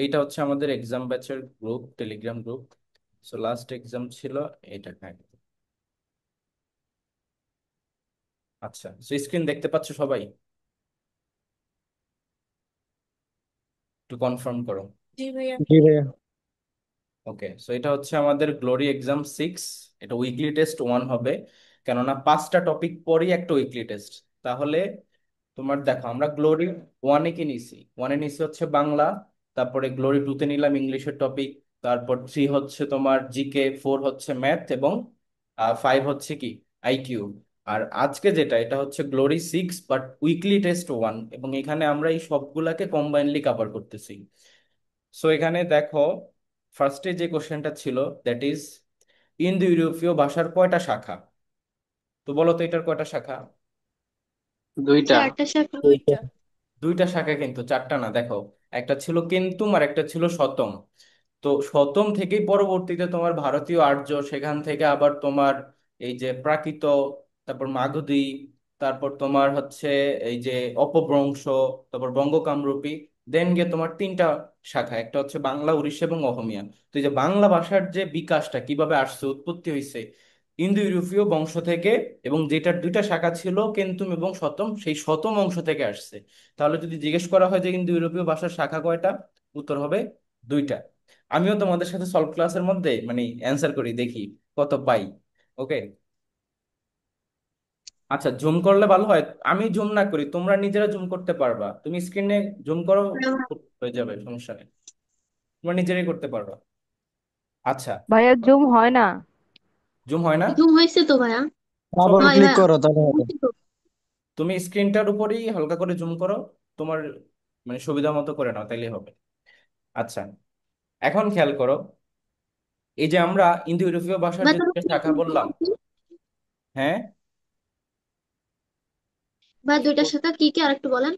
এইটা হচ্ছে আমাদের এক্সাম ব্যাচের group, Telegram group. So last exam ছিল এটা। হ্যাঁ, আচ্ছা, সো স্ক্রিন দেখতে পাচ্ছ সবাই? একটু কনফার্ম করো। জি ভাইয়া। জি ভাইয়া। ওকে, সো এটা হচ্ছে আমাদের গ্লোরি এক্সাম 6। এটা উইকলি টেস্ট 1 হবে, কেননা 5টা টপিক পরই একটা উইকলি টেস্ট। তাহলে তোমার দেখো, আমরা গ্লোরি ওয়ানে কি নিছি? ওয়ানে নিছি হচ্ছে বাংলা, তারপরে গ্লোরি টুতে নিলাম ইংলিশের টপিক, তারপর 3 হচ্ছে তোমার জিকে, 4 হচ্ছে ম্যাথ, এবং 5 হচ্ছে কি আইকিউ। আর আজকে যেটা, এটা হচ্ছে গ্লোরি 6 বাট উইকলি টেস্ট 1, এবং এখানে আমরা এই সবগুলাকে কম্বাইনলি কভার করতেছি। সো এখানে দেখো, ফার্স্টে যে কোশ্চেনটা ছিল, দ্যাট ইজ ইন্দো ইউরোপীয় ভাষার কয়টা শাখা? তো বলো তো এটার কয়টা শাখা? দুইটা। চারটা শাখা। এইটা। দুইটা। দুইটা শাখা, কিন্তু চারটা না। দেখো, একটা ছিল কেন্তুম আর একটা ছিল শতম। তো শতম থেকেই পরবর্তীতে তোমার ভারতীয় আর্য, সেখান থেকে আবার তোমার এই যে প্রাকৃত, তারপর মাগধী, তারপর তোমার হচ্ছে এই যে অপভ্রংশ, তারপর বঙ্গ কামরূপী, দেন গিয়ে তোমার 3টা শাখা, একটা হচ্ছে বাংলা, উড়িষ্যা এবং অহমিয়া। তো এই যে বাংলা ভাষার যে বিকাশটা কিভাবে আসছে, উৎপত্তি হয়েছে ইন্দো ইউরোপীয় বংশ থেকে, এবং যেটার 2টা শাখা ছিল কেন্তুম এবং শতম, সেই শতম অংশ থেকে আসছে। তাহলে যদি জিজ্ঞেস করা হয় যে ইন্দো ইউরোপীয় ভাষার শাখা কয়টা, উত্তর হবে 2টা। আমিও তোমাদের সাথে সলভ ক্লাসের মধ্যে মানে অ্যান্সার করি, দেখি কত পাই। ওকে, আচ্ছা, জুম করলে ভালো হয়। আমি জুম না করি, তোমরা নিজেরা জুম করতে পারবা। তুমি স্ক্রিনে জুম করো, হয়ে যাবে, সমস্যা নেই। তোমরা নিজেরাই করতে পারবা। আচ্ছা, ভাইয়া জুম হয় না। জুম হয় না? জুম হয়েছে তো ভাইয়া। আবার সবাই, হয় ক্লিক ভাইয়া। করো তাহলে হবে। হয়েছে তো। তুমি স্ক্রিনটার উপরেই হালকা করে জুম করো, তোমার মানে সুবিধা মতো করে নাও, তাইলে হবে। আচ্ছা, এখন খেয়াল করো, এই যে আমরা ইন্দো ইউরোপীয় ভাষার ভাই যে তোমার 2টা শাখা বললাম। হ্যাঁ, ভাই দুইটার শাখা কি কি আরেকটু বলেন।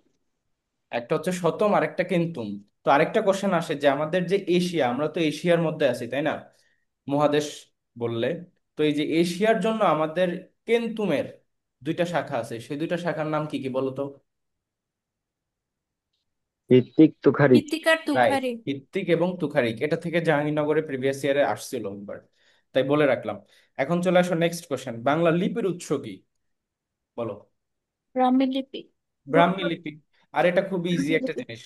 একটা হচ্ছে শতম আর একটা কেন্তুম। তো আরেকটা কোশ্চেন আসে যে আমাদের যে এশিয়া, আমরা তো এশিয়ার মধ্যে আছি তাই না, মহাদেশ বললে। তো এই যে এশিয়ার জন্য আমাদের কেন্তুমের 2টা শাখা আছে, সেই 2টা শাখার নাম কি কি বলো তো? ঋত্বিক তুখারিক। কৃত্তিকার রাইট, তুখারি। হিত্তিক এবং তুখারিক। এটা থেকে জাহাঙ্গীরনগরে প্রিভিয়াস ইয়ারে আসছিল একবার, তাই বলে রাখলাম। এখন চলে আসো নেক্সট কোশ্চেন, বাংলা লিপির উৎস কি? বলো। ব্রাহ্মী লিপি। ব্রাহ্মী লিপি। আর এটা খুব ইজি একটা জিনিস,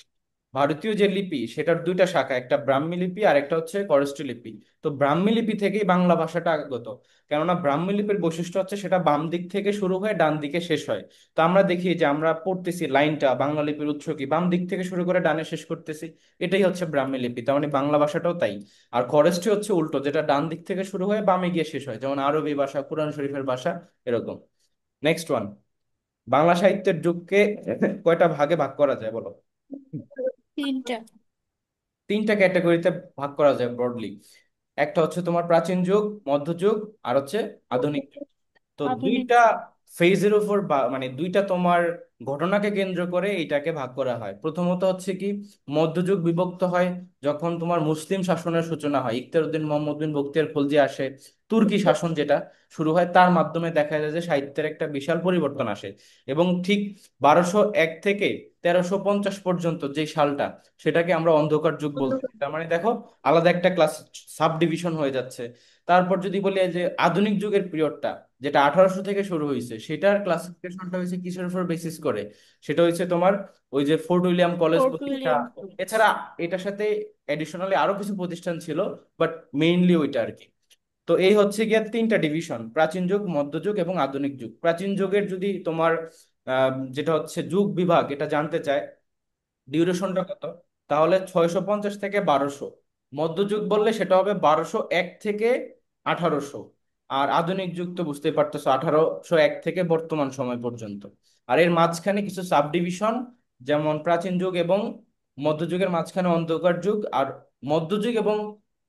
ভারতীয় যে লিপি সেটার 2টা শাখা, একটা ব্রাহ্মী লিপি আর একটা হচ্ছে খরোষ্ঠী লিপি। তো ব্রাহ্মী লিপি থেকেই বাংলা ভাষাটা আগত, কেননা ব্রাহ্মী লিপির বৈশিষ্ট্য হচ্ছে সেটা বাম দিক থেকে শুরু হয়ে ডান দিকে শেষ হয়। তো আমরা দেখি যে আমরা পড়তেছি লাইনটা, বাংলা লিপির উৎস কি, বাম দিক থেকে শুরু করে ডানে শেষ করতেছি। এটাই হচ্ছে ব্রাহ্মী লিপি, তার মানে বাংলা ভাষাটাও তাই। আর খরোষ্ঠী হচ্ছে উল্টো, যেটা ডান দিক থেকে শুরু হয়ে বামে গিয়ে শেষ হয়, যেমন আরবি ভাষা, কুরআন শরীফের ভাষা, এরকম। নেক্সট ওয়ান, বাংলা সাহিত্যের যুগকে কয়টা ভাগে ভাগ করা যায় বলো? তিনটা। 3টা ক্যাটাগরিতে ভাগ করা যায় ব্রডলি। একটা হচ্ছে তোমার প্রাচীন যুগ, মধ্যযুগ, আর হচ্ছে আধুনিক যুগ। তো আধুনিক 2টা যুগ। ফেজের উপর মানে 2টা তোমার ঘটনাকে কেন্দ্র করে এইটাকে ভাগ করা হয়। প্রথমত হচ্ছে কি, মধ্যযুগ বিভক্ত হয় যখন তোমার মুসলিম শাসনের সূচনা হয়, ইখতিয়ারউদ্দিন মোহাম্মদ বিন বখতিয়ার খলজি আসে, তুর্কি শাসন যেটা শুরু হয়, তার মাধ্যমে দেখা যায় যে সাহিত্যের একটা বিশাল পরিবর্তন আসে। এবং ঠিক 1201 থেকে 1350 পর্যন্ত যে সালটা, সেটাকে আমরা অন্ধকার যুগ বলতে। তার মানে দেখো, আলাদা একটা ক্লাস, সাব ডিভিশন হয়ে যাচ্ছে। তারপর যদি বলি এই যে আধুনিক যুগের পিরিয়ডটা, যেটা 1800 থেকে শুরু হয়েছে, সেটার ক্লাসিফিকেশনটা হয়েছে কিসের উপর বেসিস করে? সেটা হচ্ছে তোমার ওই যে ফোর্ট উইলিয়াম কলেজ ফোর্ট প্রতিষ্ঠা। উইলিয়াম। এছাড়া এটার সাথে এডিশনালি আরো কিছু প্রতিষ্ঠান ছিল, বাট মেইনলি ওইটা আর কি। তো এই হচ্ছে গিয়ে 3টা ডিভিশন, প্রাচীন যুগ, মধ্যযুগ এবং আধুনিক যুগ। প্রাচীন যুগের যদি তোমার যেটা হচ্ছে যুগ বিভাগ, এটা জানতে চায় ডিউরেশনটা কত, তাহলে 650 থেকে 1200। মধ্যযুগ বললে সেটা হবে 1201 থেকে 1800। আর আধুনিক যুগ তো বুঝতেই পারতেছো, 1801 থেকে বর্তমান সময় পর্যন্ত। আর এর মাঝখানে কিছু সাব ডিভিশন, যেমন প্রাচীন যুগ এবং মধ্যযুগের মাঝখানে অন্ধকার যুগ, আর মধ্যযুগ এবং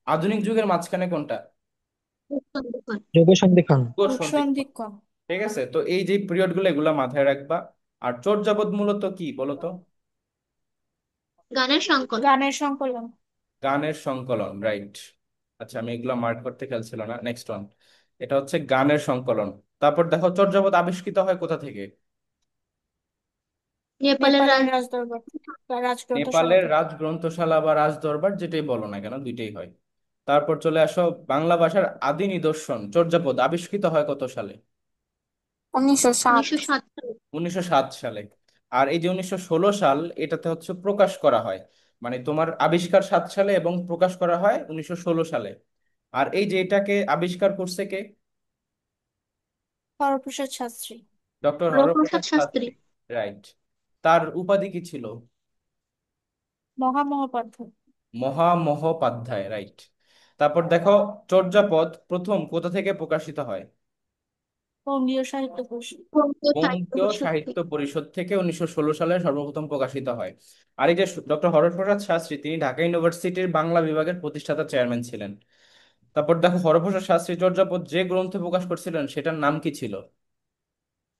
আধুনিক যুগের মাঝখানে কোনটা? যোগ সন্ধিক্ষণ। যুগ যুগ সন্ধিক্ষণ। সন্ধিক্ষণ। ঠিক আছে, তো এই যে পিরিয়ড গুলো, এগুলা মাথায় রাখবা। আর চর্যাপদ মূলত কি বলতো? গানের সংকলন। গানের সংকলন। গানের সংকলন, রাইট। আচ্ছা, আমি এগুলো মার্ক করতে খেয়াল ছিল না। নেক্সট ওয়ান, এটা হচ্ছে গানের সংকলন। তারপর দেখো, চর্যাপদ আবিষ্কৃত হয় কোথা থেকে? নেপালের নেপালের রাজ রাজদরবার বা রাজগ্রন্থশালা নেপালের থেকে। রাজগ্রন্থশালা বা রাজদরবার যেটাই বলো না কেন, দুইটাই হয়। তারপর চলে আসো, বাংলা ভাষার আদি নিদর্শন চর্যাপদ আবিষ্কৃত হয় কত সালে? 1907। 1907 সালে। 1907 সালে। আর এই যে 1916 সাল, এটাতে হচ্ছে প্রকাশ করা হয়, মানে তোমার আবিষ্কার 7 সালে এবং প্রকাশ করা হয় 1916 সালে। আর এই যে এটাকে আবিষ্কার করছে কে? হরপ্রসাদ শাস্ত্রী। ডক্টর হরপ্রসাদ হরপ্রসাদ শাস্ত্রী। শাস্ত্রী। রাইট। তার উপাধি কি ছিল? মহামহোপাধ্যায়। মহামহোপাধ্যায়, রাইট। তারপর দেখো, চর্যাপদ প্রথম কোথা থেকে প্রকাশিত হয়? বঙ্গীয় সাহিত্য পরিষদ। বঙ্গীয় সাহিত্য বঙ্গীয় পরিষদ সাহিত্য থেকে। পরিষদ থেকে 1916 সালে সর্বপ্রথম প্রকাশিত হয়। আর এই যে ডক্টর হরপ্রসাদ শাস্ত্রী, তিনি ঢাকা ইউনিভার্সিটির বাংলা বিভাগের প্রতিষ্ঠাতা চেয়ারম্যান ছিলেন। তারপর দেখো, হরপ্রসাদ শাস্ত্রী চর্যাপদ যে গ্রন্থে প্রকাশ করছিলেন সেটার নাম কি ছিল?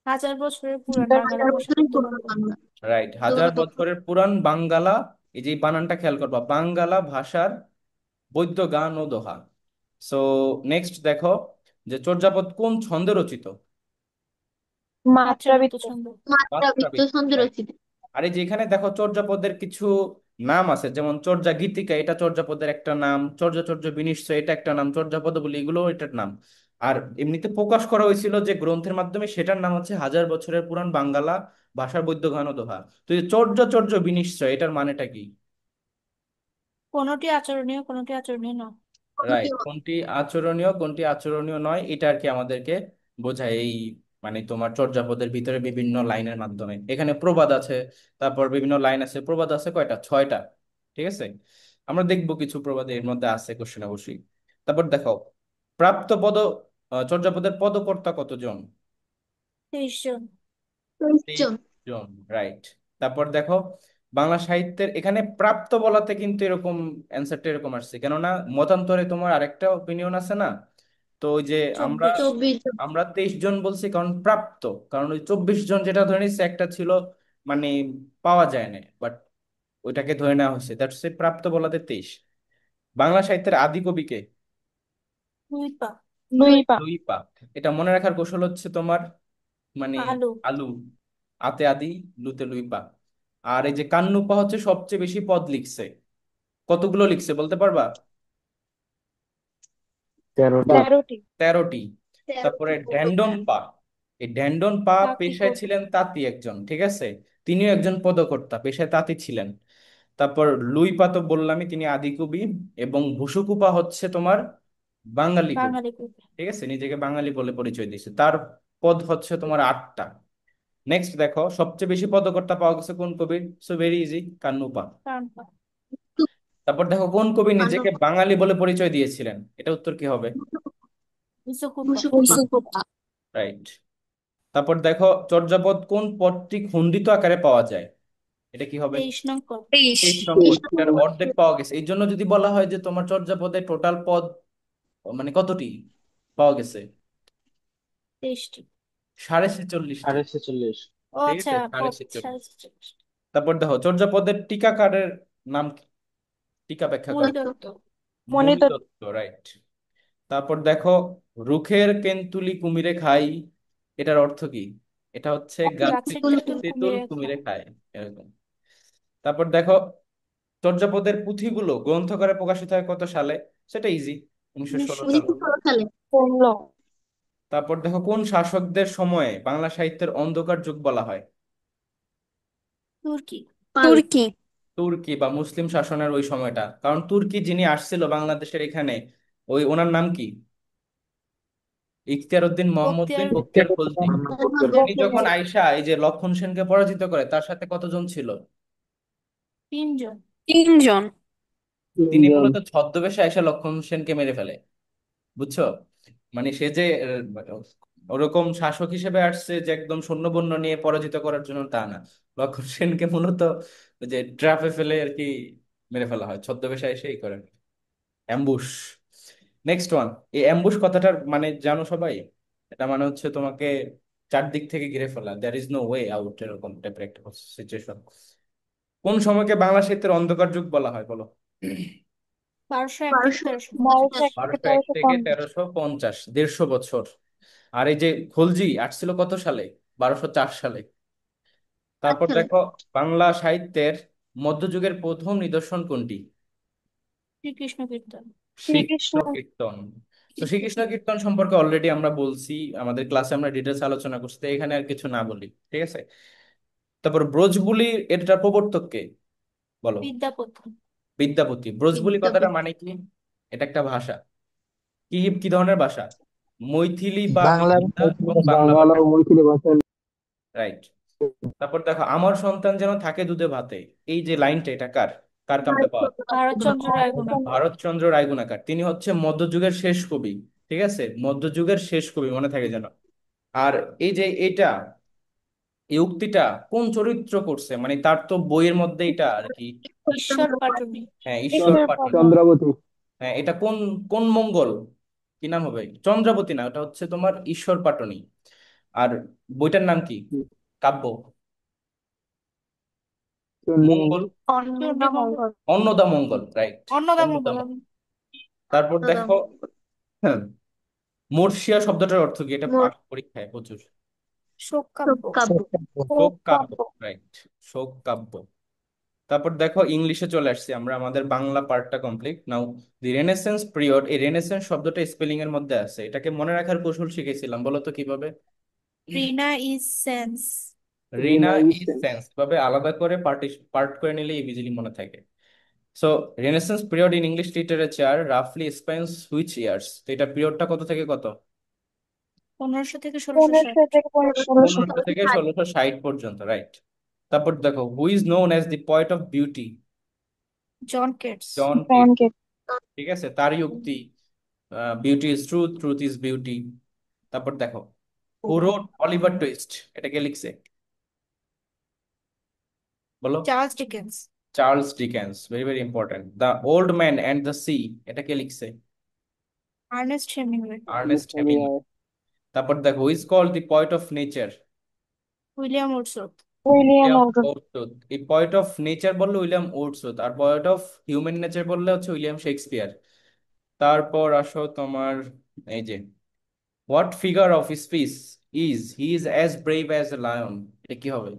1000 বছরের পুরাণ বাংলা 1000 ভাষা বছরের গদ্য পুরনো বাংলা। বাংলা। রাইট, হাজার যোগাযোগ। বছরের পুরাণ বাঙ্গালা। এই যে এই বানানটা খেয়াল করবা, বাঙ্গালা ভাষার বৈদ্য গান ও দোহা। সো নেক্সট দেখো, যে চর্যাপদ কোন ছন্দে রচিত? মাত্রাবৃত্ত মাত্রাবৃত্ত। ছন্দ। মাত্রাবৃত্ত মাত্রাবৃত্ত, ছন্দে right. রচিত। আর এই যে এখানে দেখো, চর্যাপদের কিছু নাম আছে, যেমন চর্যা গীতিকা, এটা চর্যাপদের একটা নাম। চর্য বিনিশ্চয়, এটা একটা নাম। চর্যাপদ বলি, এগুলো এটার নাম। আর এমনিতে প্রকাশ করা হয়েছিল যে গ্রন্থের মাধ্যমে, সেটার নাম হচ্ছে হাজার বছরের পুরাণ বাঙ্গালা ভাষার বৈদ্য গান ও দোহা। তো এই যে চর্য বিনিশ্চয়, এটার মানেটা কি? কোনটি আচরণীয়, কোনটি আচরণীয় নয়। রাইট, কোনটি আচরণীয় কোনটি আচরণীয় নয়, এটা আর কি আমাদেরকে বোঝায় এই, মানে তোমার চর্যাপদের ভিতরে বিভিন্ন লাইনের মাধ্যমে। এখানে প্রবাদ আছে, তারপর বিভিন্ন লাইন আছে। প্রবাদ আছে কয়টা? 6টা। ঠিক আছে, আমরা দেখবো কিছু প্রবাদ এর মধ্যে আছে কোশ্চেন অবশ্যই। তারপর দেখো, প্রাপ্ত পদ চর্যাপদের পদকর্তা কতজন? 23 জন। 23 তেইশ জন। জন রাইট। তারপর দেখো, বাংলা সাহিত্যের এখানে প্রাপ্ত বলাতে কিন্তু এরকম অ্যান্সারটা এরকম আসছে, কেননা মতান্তরে তোমার আরেকটা অপিনিয়ন আছে না। তো ওই যে আমরা 24। 24 জন। আমরা 23 জন বলছি কারণ প্রাপ্ত, কারণ ওই 24 জন যেটা ধরে নিচ্ছে একটা ছিল, মানে পাওয়া যায় না, বাট ওইটাকে ধরে নেওয়া হয়েছে, দ্যাটস এ প্রাপ্ত বলাতে 23। বাংলা সাহিত্যের আদি কবি কে? দুই পা। দুই পা। দুই পা। এটা মনে রাখার কৌশল হচ্ছে তোমার, মানে আলু। আলু, আতে আদি, লুতে লুই পা। আর এই যে কান্নুপা হচ্ছে সবচেয়ে বেশি পদ লিখছে। কতগুলো লিখছে বলতে পারবা? 13টি। 13টি। 13টি। 13 তারপরে জন ড্যান্ডন কবিতা। পা, এই ড্যান্ডন পা তাঁতি পেশায় কবি। ছিলেন তাঁতি একজন, ঠিক আছে। তিনিও একজন পদকর্তা, পেশায় তাঁতি ছিলেন। তারপর লুই পা তো বললামই, তিনি আদি কবি। এবং ভুসুকুপা হচ্ছে তোমার বাঙালি কবি, বাঙালি কবি। ঠিক আছে, নিজেকে বাঙালি বলে পরিচয় দিয়েছে। তার পদ হচ্ছে তোমার 8টা। নেক্সট দেখো, সবচেয়ে বেশি পদকর্তা পাওয়া গেছে কোন কবির? So very easy, Kanhupa. Kanhapa. তারপর দেখো, কোন কবি নিজেকে কান্নপা। বাঙালি বলে পরিচয় দিয়েছিলেন? এটা উত্তর কি হবে? ইসুকুপা। মুসুকুপা। রাইট। তারপর দেখো, চর্যাপদ কোন পদটি খণ্ডিত আকারে পাওয়া যায়? এটা কি হবে? 23 নং পদ। 23 নং পদ, 23 এটার নম্বর। অর্ধেক পাওয়া গেছে। এই জন্য যদি বলা হয় যে তোমার চর্যাপদে টোটাল পদ মানে কতটি পাওয়া গেছে? 23টি। 46.5টি। 46। ও ঠিক আচ্ছা, আছে, পদ 46.5। 47। তারপর দেখো, চর্যাপদের টিকাকারের নাম কি? টিকা ব্যাখ্যা করে। মণি দত্ত। মণি মণিদত্ত। দত্ত, রাইট। তারপর দেখো, রুখের কেন্তুলি কুমিরে খাই, এটার অর্থ কি? এটা হচ্ছে গাছে গাছের কুল। তেঁতুল তেঁতুল কুমিরে কুমিরে খায়। খায়, এরকম। তারপর দেখো, চর্যাপদের পুঁথিগুলো গ্রন্থকারে প্রকাশিত হয় কত সালে? সেটা ইজি, 1916 সালে। 1916 সালে। 16। তারপর দেখো, কোন শাসকদের সময়ে বাংলা সাহিত্যের অন্ধকার যুগ বলা হয়? তুর্কি। পাল। তুর্কি। তুর্কি বা মুসলিম শাসনের ওই সময়টা, কারণ তুর্কি যিনি আসছিল বাংলাদেশের এখানে, ওই ওনার নাম কি? ইখতিয়ার উদ্দিন মোহাম্মদ বিন বখতিয়ার। বখতিয়ার খলজি। তিনি যখন বখতিয়ার। আইসা এই যে লক্ষণ সেনকে পরাজিত করে, তার সাথে কতজন ছিল? 3 জন। 3 জন। তিনি 3 জন। মূলত ছদ্মবেশে আইসা লক্ষণ সেনকে মেরে ফেলে, বুঝছো? মানে সে যে ওরকম শাসক হিসেবে আসছে যে একদম সৈন্যবন্য নিয়ে পরাজিত করার জন্য, তা না। লক্ষণ সেনকে মূলত ওই যে ট্র্যাপে ফেলে আর কি মেরে ফেলা হয়, ছদ্মবেশে এসেই করেন অ্যাম্বুশ। নেক্সট ওয়ান, এই অ্যাম্বুশ কথাটার মানে জানো সবাই? এটা মানে হচ্ছে তোমাকে চারদিক থেকে ঘিরে ফেলা, there is no way out, এরকম টাইপের একটা সিচুয়েশন। কোন সময়কে বাংলা সাহিত্যের অন্ধকার যুগ বলা হয় বলো? 1201 থেকে 1250। 1350। 1201 থেকে 1350, 150 বছর। আর এই যে খলজি আসছিল কত সালে? 1204 সালে। তারপর আচ্ছা, দেখো বাংলা সাহিত্যের মধ্যযুগের প্রথম নিদর্শন কোনটি? শ্রীকৃষ্ণ কীর্তন। শ্রীকৃষ্ণ শ্রীকৃষ্ণ কীর্তন। তো শ্রীকৃষ্ণ কীর্তন সম্পর্কে অলরেডি আমরা বলছি, আমাদের ক্লাসে আমরা ডিটেলস আলোচনা করছি, তো এখানে আর কিছু না বলি, ঠিক আছে। তারপর ব্রজবুলি এটা প্রবর্তক কে? বলো। বিদ্যাপতি। বিদ্যাপতি। ব্রজবুলি কথাটা বিদ্যাপতি। মানে কি? এটা একটা ভাষা। কি কি ধরনের ভাষা? মৈথিলি বা বাংলা বিহিতা এবং বাংলা বাংলা ভাষা। ও মৈথিলি ভাষার রাইট। তারপর দেখো আমার সন্তান যেন থাকে দুধে ভাতে, এই যে লাইনটা এটা কার কার কাব্যে পাওয়া যায়? ভারতচন্দ্র রায়গুণাকার। ভারতচন্দ্র রায়গুণাকার। তিনি হচ্ছে মধ্যযুগের শেষ কবি, ঠিক আছে, মধ্যযুগের শেষ কবি, মনে থাকে যেন। আর এই যে এটা, এই উক্তিটা কোন চরিত্র করছে, মানে তার তো বইয়ের মধ্যে এটা আর কি। ঈশ্বর পাটুনি। হ্যাঁ, ঈশ্বর ঈশ্বর পাটনি। পদ্ম। চন্দ্রাবতী। হ্যাঁ, এটা কোন কোন মঙ্গল, কি নাম হবে? চন্দ্রাবতী না, ওটা হচ্ছে তোমার ঈশ্বর পাটনি। আর বইটার নাম কি? কাব্য মঙ্গল। চণ্ডীমঙ্গল। চণ্ডীমঙ্গল। অন্নদা মঙ্গল, রাইট। অন্নদা অন্নদামঙ্গল। মঙ্গল। তারপর দেখো, হ্যাঁ, মর্ষিয়া শব্দটার অর্থ কি? এটা মোর পরীক্ষায় প্রচুর। শোক কাব্য। কাব্য। শোক কাব্য, রাইট। শোক কাব্য। তারপর দেখো ইংলিশে চলে আসছি আমরা, আমাদের বাংলা পার্টটা কমপ্লিট নাও। দি রেনেসেন্স পিরিয়ড, এই রেনেসেন্স শব্দটা স্পেলিং এর মধ্যে আছে, এটাকে মনে রাখার কৌশল শিখেছিলাম, বলো তো কিভাবে? Rina is sense. Rina is renaissance. Sense, ভাবে আলাদা করে পার্ট করে নিলে ইজিলি মনে থাকে। So renaissance period in English literature রাফলি স্পেন্স হুইচ ইয়ার্স, তো এটা পিরিয়ডটা কত থেকে কত? 1500 থেকে 1660। 1500 থেকে 1600। 1500 থেকে 1660 পর্যন্ত, রাইট। তারপর দেখো who is known as the poet of beauty? John Keats. John Keats. Bracket. ঠিক আছে, তারই উক্তি, beauty is truth, truth is beauty. তারপর দেখো হু রোট অলিভার টুইস্ট, এটা কে লিখছে? বলো। Charles Dickens. Charles Dickens, very very important. The old man and the sea, এটা কে লিখছে? Ernest Hemingway. Ernest Hemingway. তারপর দেখো is called the poet of nature? William Wordsworth. William William ওল্ডন। ওর্ডসওয়ার্থ। এই পয়েট অফ নেচার বললে William Wordsworth, আর poet of human nature বললে হচ্ছে উইলিয়াম শেক্সপিয়ার। তারপর আসো তোমার এই যে what figure of speech is he is as brave as a lion, এটা কি হবে?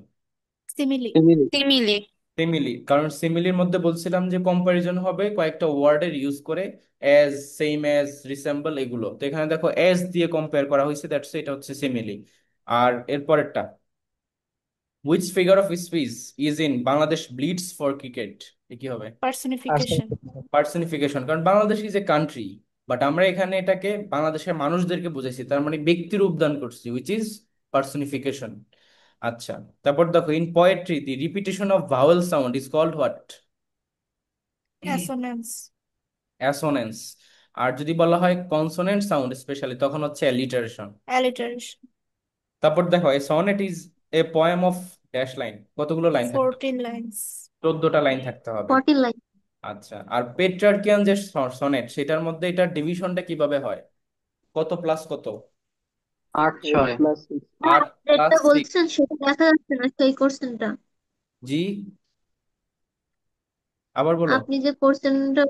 সিমিলি। এমিলি। সিমিলি। সিমিলি, কারণ সিমিলির মধ্যে বলছিলাম যে কম্পারিজন হবে কয়েকটা ওয়ার্ডের ইউজ করে, অ্যাজ, সেম অ্যাজ, রিসেম্বল, এগুলো। তো এখানে দেখো অ্যাজ দিয়ে কম্পেয়ার করা হয়েছে, দ্যাটস এটা হচ্ছে সিমিলি। আর এরপরেরটা which figure of speech is in Bangladesh bleeds for cricket, এ কি হবে? পার্সনিফিকেশন। পার্সনিফিকেশন, কারণ Bangladesh is a country, but আমরা এখানে এটাকে বাংলাদেশের মানুষদেরকে বুঝাইছি, তার মানে ব্যক্তির রূপদান করছি, উইচ ইজ পার্সনিফিকেশন। আচ্ছা। তারপর দেখো in poetry the repetition of vowel sound is called what? Assonance. Assonance. আর যদি বলা হয় কনসোনেন্ট সাউন্ড স্পেশালি, তখন হচ্ছে অ্যালিটারেশন। অ্যালিটারেশন। তারপর দেখো a sonnet is a poem of dash line, কতগুলো লাইন থাকতে হবে? 14 লাইন্স। 14টা লাইন থাকতে হবে। 14 লাইন। আচ্ছা, আর পেট্রার্কিয়ান যে সনেট, সেটার মধ্যে এটার ডিভিশনটা কিভাবে হয়? কত প্লাস কত? 8 6। 8+6। 8 প্লাস যেটা 6। বলছেন সেটা দেখা যাচ্ছে না, সেই কোশ্চেনটা। জি, আবার বলো। আপনি যে কোশ্চেনটা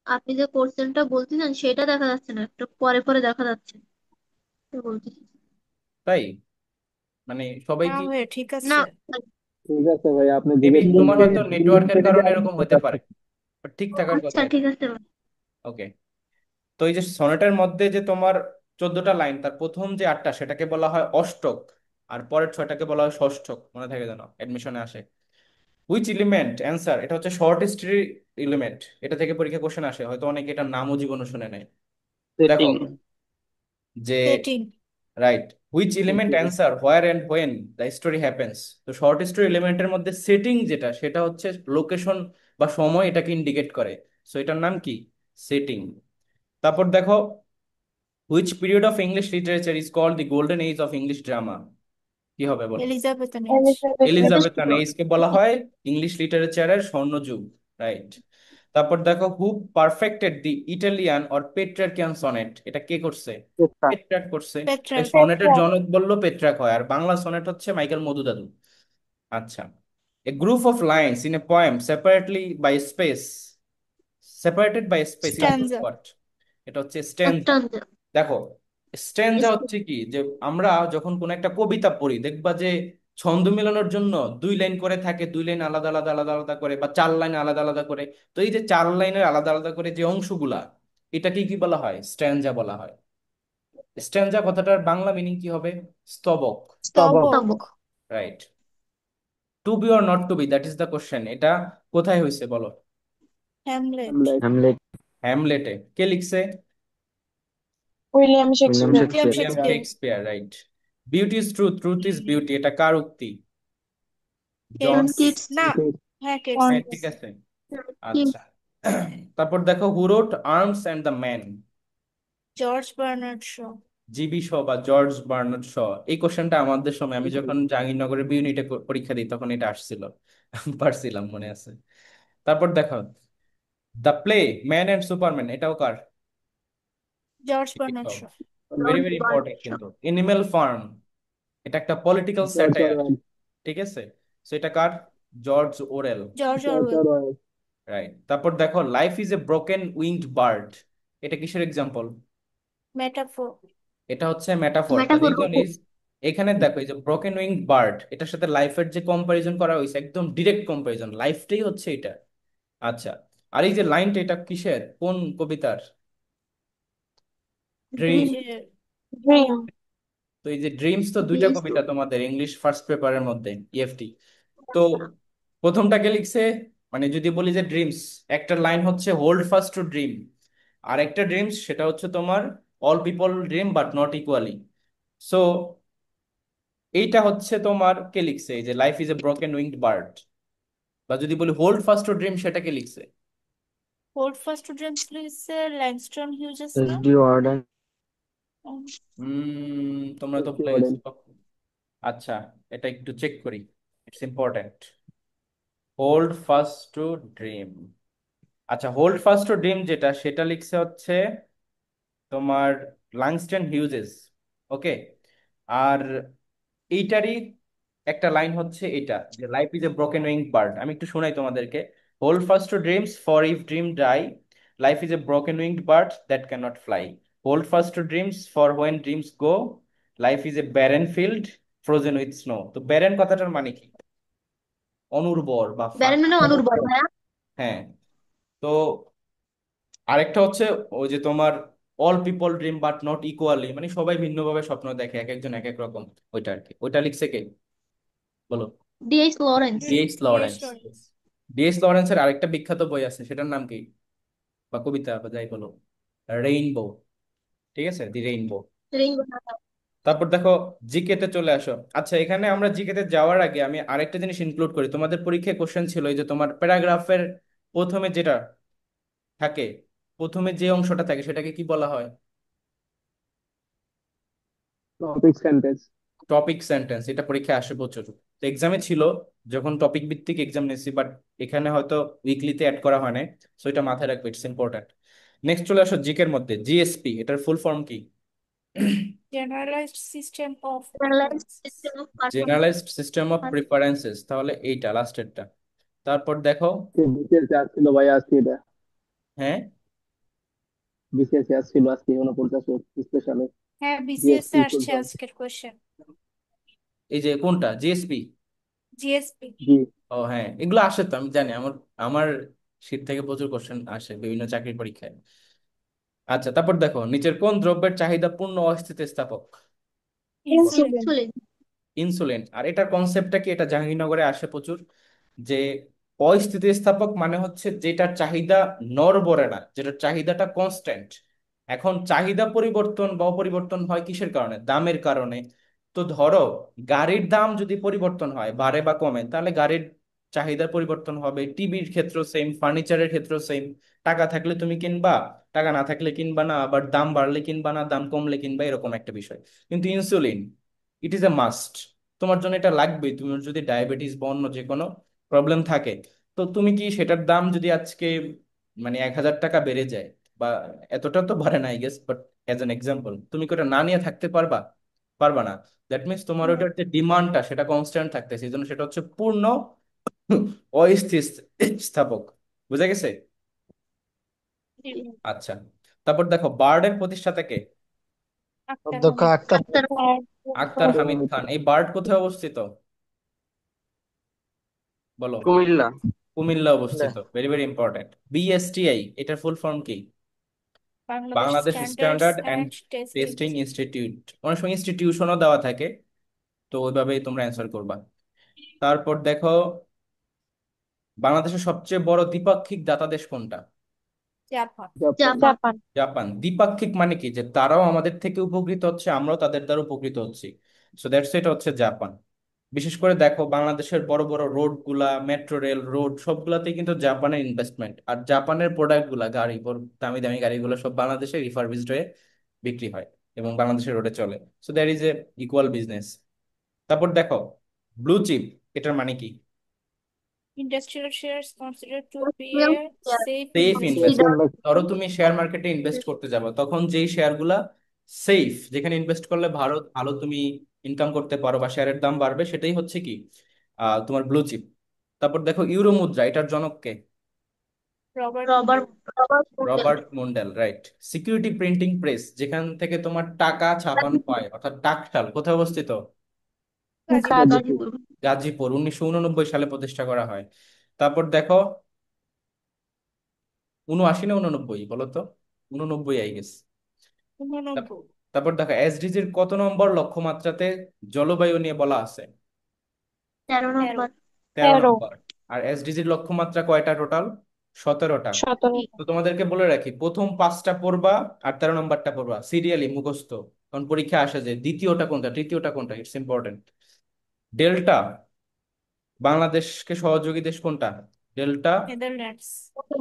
আপনি যে কোশ্চেনটা বলতেছেন সেটা দেখা যাচ্ছে না, একটু পরে পরে দেখা যাচ্ছে। তো বলতেছি তাই? মানে সবাই না কি? হয়ে ঠিক না। আছে। ঠিক আছে ভাই, আপনি মেবি জিজ্ঞেস তোমার করলে হয়তো নেটওয়ার্কের কারণে এরকম হতে পারে, জিজ্ঞেস বাট ঠিক থাকার আচ্ছা, কথা এটা। ঠিক আছে ভাই। ওকে। তো এই যে সনেটের মধ্যে যে তোমার 14টা লাইন, তার প্রথম যে 8টা সেটাকে বলা হয় অষ্টক, আর পরের 6টাকে বলা হয় ষষ্ঠক, মনে থাকে যেন, এডমিশনে আসে। হুইচ এলিমেন্ট অ্যান্সার, এটা হচ্ছে শর্ট হিস্ট্রি এলিমেন্ট, এটা থেকে পরীক্ষা কোশ্চেন আসে, হয়তো অনেকে এটার নামও জীবনে শুনে নেয়। দেখো সেটিং। যে, সেটিং। রাইট, হুইচ এলিমেন্ট করলে। Answer where and when the story happens. তো শর্ট স্টোরি এলিমেন্টের মধ্যে সেটিং যেটা, সেটা হচ্ছে লোকেশন বা সময়, এটাকে ইন্ডিকেট করে। সো এটার নাম কি? সেটিং। তারপর দেখো which period of English literature is called the golden age of English drama, কি হবে বলো? Elizabethan age. এলিজাবেথ। এলিজাবেথান এজকে বলা হয় ইংলিশ লিটারেচারের স্বর্ণযুগ, রাইট। তারপর দেখো who perfected the Italian or Petrarchan sonnet, এটা কে করছে? চেষ্টা। পেট্রাক করছে। তাই পেট্রার্ক। সনেটের জনক বললো পেট্রাক হয়, আর বাংলা সনেট হচ্ছে মাইকেল মধুদাদু। আচ্ছা। A group of lines in a poem separated by space is called stanza. What? এটা হচ্ছে স্ট্যানজা। একটা দেখো স্ট্যানজা হচ্ছে কি, যে আমরা যখন কোন একটা কবিতা পড়ি দেখবা যে ছন্দ মেলানোর জন্য 2 লাইন করে থাকে, 2 লাইন আলাদা আলাদা আলাদা আলাদা করে, বা 4 লাইন আলাদা আলাদা করে। তো এই যে 4 লাইনের আলাদা আলাদা করে যে অংশগুলা, এটাকে কি বলা হয়? স্ট্যানজা বলা হয়। স্ট্যানজা কথাটার বাংলা মিনিং কি হবে? স্তবক। স্তবক। স্তবক। Right. To be or not to be, that is the question. এটা কোথায় হয়েছে বলো? হ্যামলেট। হ্যামলেট। হ্যামলেট। হ্যামলেটে। কে লিখছে? William William Shakespeare. William Shakespeare. William Shakespeare. Shakespeare, right. Beauty is truth, truth is beauty, এটা কার উক্তি? জন। John Keats. কিটস। না, হ্যাঁ কেটস হ্যাঁ, কেটস। ঠিক আছে। আচ্ছা। তারপর দেখো, who wrote arms and the man? George Bernard Shaw. GB Shaw বা জর্জ বার্নার্ড শ। এই কোশ্চেনটা আমাদের সময়, আমি যখন জাহাঙ্গীরনগরের বি ইউনিটে পরীক্ষা দিই তখন এটা আসছিল। পারছিলাম, মনে আছে। তারপর দেখো, the play man and superman, এটাও কার? George Bernard Shaw. Very George very important Bernard Shaw. কিন্তু। এনিম্যাল ফার্ম, এটা একটা পলিটিক্যাল জর্জ স্যাটায়ার। অরওয়েল। ঠিক আছে, সো এটা কার? George Orwell. George George Orwell. Orwell. Right. তারপর দেখো, life is a broken winged bird, এটা কিসের এক্সাম্পল? মেটাফোর। এটা হচ্ছে metaphor. The metaphor. Reason is, এখানে দেখো এই যে ব্রোকেন উইং বার্ড, এটার সাথে লাইফের যে কম্পারিজন করা হয়েছে, একদম ডিরেক্ট কম্পারিজন, লাইফটাই হচ্ছে এটা। আচ্ছা, আর এই যে লাইনটা, এটা কিসের, কোন কবিতার? ড্রিম। ড্রিম। যে ড্রিম। তো এই যে ড্রিমস তো দুইটা ড্রিমস। কবিতা তোমাদের ইংলিশ ফার্স্ট পেপারের মধ্যে, ইএফটি। তো প্রথমটাকে লিখছে, মানে যদি বলি যে ড্রিমস, একটা লাইন হচ্ছে হোল্ড ফাস্ট টু ড্রিম, আর একটা ড্রিমস সেটা হচ্ছে তোমার all people dream but not equally. So এইটা হচ্ছে তোমার কে লিখছে, এই যে life is a broken winged bird, বা যদি বলি হোল্ড ফাস্ট টু ড্রিম, সেটা কে লিখছে? হোল্ড ফাস্ট টু ড্রিমস লিখছে ল্যাংস্টন হিউজেস এস না? D warden. তোমরা তো এসটি প্লেস। ওয়ার্ডেন। আচ্ছা, এটা একটু চেক করি, it's important. Hold fast to dream. আচ্ছা, হোল্ড ফাস্ট টু ড্রিম যেটা, সেটা লিখছে হচ্ছে তোমার লাংস্টেন হিউজেস। ওকে। আর এইটারই একটা লাইন হচ্ছে এটা, যে life is a broken wing bird. আমি একটু শোনাই তোমাদেরকে। Hold fast to dreams, for if dream die, life is a broken winged bird that can not fly. Hold fast to dreams, for when dreams go, life is a barren field frozen with snow. তো barren কথাটার মানে কি? অনুর্বর বা barren ফাঁকা। মানে অনুর্বর ভাইয়া। হ্যাঁ। তো আরেকটা হচ্ছে ওই যে তোমার all people dream but not equally, মানে সবাই ভিন্নভাবে স্বপ্ন দেখে, এক একজন এক এক রকম। ওইটা আর কি। ওইটা লিখছে কে বলো? DH Lawrence. DH DS Lawrence. Lawrence. DH লরেন্সের আরেকটা বিখ্যাত বই আছে, সেটার নাম কি, বা কবিতা বা যাই বলো? রেইনবো। ঠিক আছে, দি রেইনবো। রেইনবো। তারপর দেখো, জিকে তে চলে আসো। আচ্ছা, এখানে আমরা জিকে তে যাওয়ার আগে আমি আরেকটা জিনিস ইনক্লুড করি। তোমাদের পরীক্ষায় কোশ্চেন ছিল এই যে তোমার প্যারাগ্রাফের প্রথমে যেটা থাকে, প্রথমে যে অংশটা থাকে, সেটাকে কি বলা হয়? Topic sentence. Topic sentence. এটা পরীক্ষায় আসে প্রচুর। তো এক্সামে ছিল যখন টপিক ভিত্তিক এক্সাম নিয়েছি, বাট এখানে হয়তো উইকলিতে অ্যাড করা হয় না। সো এটা মাথায় রাখবে, ইটস ইম্পর্টেন্ট। নেক্সট চলে আসো জিকের মধ্যে, জিএসপি, এটার ফুল ফর্ম কি? Generalised system of generalised preferences. System of performance. Generalised system of preferences, তাহলে এইটা লাস্টেরটা। তারপর দেখো, বিসিএস আসছিল ভাই আজকে এটা। হ্যাঁ, বিসিএস আসছিল আজকে 49 স্পেশালে। হ্যাঁ বিসিএস এ জিএসপি ফুল আসছে ফর্ম। আজকের কোশ্চেন। এই যে কোনটা জিএসপি? জিএসপি। জি। ও হ্যাঁ, এগুলো আসে তো, আমি জানি। আমার আমার শীট থেকে প্রচুর কোশ্চেন আসে বিভিন্ন চাকরির পরীক্ষায়। আচ্ছা, তারপর দেখো, নিচের কোন দ্রব্যের চাহিদা পূর্ণ অস্থিতিস্থাপক? ইনসুলিন। ইনসুলিন। ইনসুলিন। ইনসুলিন। আর এটার কনসেপ্টটা কি? এটা জাহাঙ্গীরনগরে আসে প্রচুর, যে অস্থিতিস্থাপক মানে হচ্ছে যেটার চাহিদা নড়বড়ে না, যেটার চাহিদাটা কনস্ট্যান্ট। এখন চাহিদা পরিবর্তন বা অপরিবর্তন হয় কিসের কারণে? দামের কারণে। তো ধরো, গাড়ির দাম যদি পরিবর্তন হয়, বাড়ে বা কমে, তাহলে গাড়ির চাহিদার পরিবর্তন হবে। টিভির ক্ষেত্রেও সেম, ফার্নিচারের ক্ষেত্রেও সেম। টাকা থাকলে তুমি কিনবা, টাকা না থাকলে কিনবা না, আবার দাম বাড়লে কিনবা না, দাম কমলে কিনবা, এরকম একটা বিষয়। কিন্তু insulin, it is a must. তোমার জন্য এটা লাগবেই। তুমি যদি ডায়াবেটিস বা অন্য যে কোনো প্রবলেম থাকে, তো তুমি কি সেটার দাম যদি আজকে মানে 1,000 টাকা বেড়ে যায়, বা এতটা তো বাড়ে না I guess, but as an example, তুমি কি ওটা না নিয়ে থাকতে পারবা? পারবা না। দ্যাট মিনস তোমার ওটার যে ডিমান্ডটা, সেটা কনস্ট্যান্ট থাকতেছে, এই জন্য সেটা হচ্ছে পূর্ণ অস্থিতিস্থাপক। বুঝা গেছে? আচ্ছা, তারপর দেখো, বার্ডের প্রতিষ্ঠাতা কে? আক্তার অধ্যক্ষ হামিদ। আক্তার। আক্তার। আক্তার হামিদ খান। এই বার্ড কোথায় অবস্থিত? বলো। কুমিল্লা। কুমিল্লা অবস্থিত, ভেরি ভেরি ইম্পর্টেন্ট। বিএসটিআই এটার ফুল ফর্ম কি? Bangladesh Bangladesh standards standard and and testing testing institute. অনেক সময় ইনস্টিটিউশনও দেওয়া থাকে, তো ওইভাবেই তোমরা অ্যান্সার করবা। তারপর দেখো, বাংলাদেশের সবচেয়ে বড় দ্বিপাক্ষিক দাতা দেশ কোনটা? Japan. Japan. Japan. Japan. Japan. দ্বিপাক্ষিক মানে কি, যে তারাও আমাদের থেকে উপকৃত হচ্ছে, আমরাও তাদের দ্বারা উপকৃত হচ্ছি। সো দ্যাটস এটা হচ্ছে জাপান। বিশেষ করে দেখো বাংলাদেশের বড় বড় রোড গুলা, মেট্রো রেল রোড সবগুলাতেই কিন্তু জাপানের ইনভেস্টমেন্ট, আর জাপানের প্রোডাক্ট গুলা, গাড়ি দামি দামি গাড়িগুলো সব বাংলাদেশে রিফারবিশড হয়ে বিক্রি হয় এবং বাংলাদেশের রোডে চলে। So that is a equal business. তারপর দেখো, ব্লু চিপ এটার মানে কি? Industrial shares considered to be Well, a yeah, safe safe safe investment. Investment. ধরো ইনভেস্টমেন্ট। তুমি শেয়ার মার্কেটে ইনভেস্ট করতে যাবে, তখন যেই শেয়ার গুলা সেফ, যেখানে ইনভেস্ট করলে ভালো ভালো তুমি ইনকাম করতে পারো বা শেয়ারের দাম বাড়বে, সেটাই হচ্ছে কি তোমার ব্লু চিপ। তারপর দেখো, ইউরো মুদ্রা এটার জনক কে? Robert rubber Mugabe. Rubber মুন্ডেল। Robert মুন্ডেল, right. Security printing press, যেখান থেকে তোমার টাকা ছাপানো হয়, অর্থাৎ টাকশাল, কোথায় অবস্থিত? Gazipur. গাজীপুর। গাজীপুর। গাজীপুর। গাজীপুর, 1989 সালে প্রতিষ্ঠা করা হয়। তারপর দেখো, 79 না 89 বলো তো? 89 আই গেস। 89. তারপর দেখো, এসডিজির কত নম্বর লক্ষ্যমাত্রাতে জলবায়ু নিয়ে বলা আছে? 13 13. নম্বর। 13 তেরো। নম্বর। আর এসডিজির লক্ষ্যমাত্রা কয়টা টোটাল? 17টা। 17। তো তোমাদেরকে বলে রাখি, প্রথম 5টা পড়বা আর 13 নম্বরটা পড়বা সিরিয়ালি মুখস্থ, কারণ পরীক্ষা আসে যে দ্বিতীয়টা কোনটা তৃতীয়টা কোনটা, ইটস ইম্পর্টেন্ট। ডেল্টা, বাংলাদেশকে সহযোগী দেশ কোনটা? Delta Netherlands.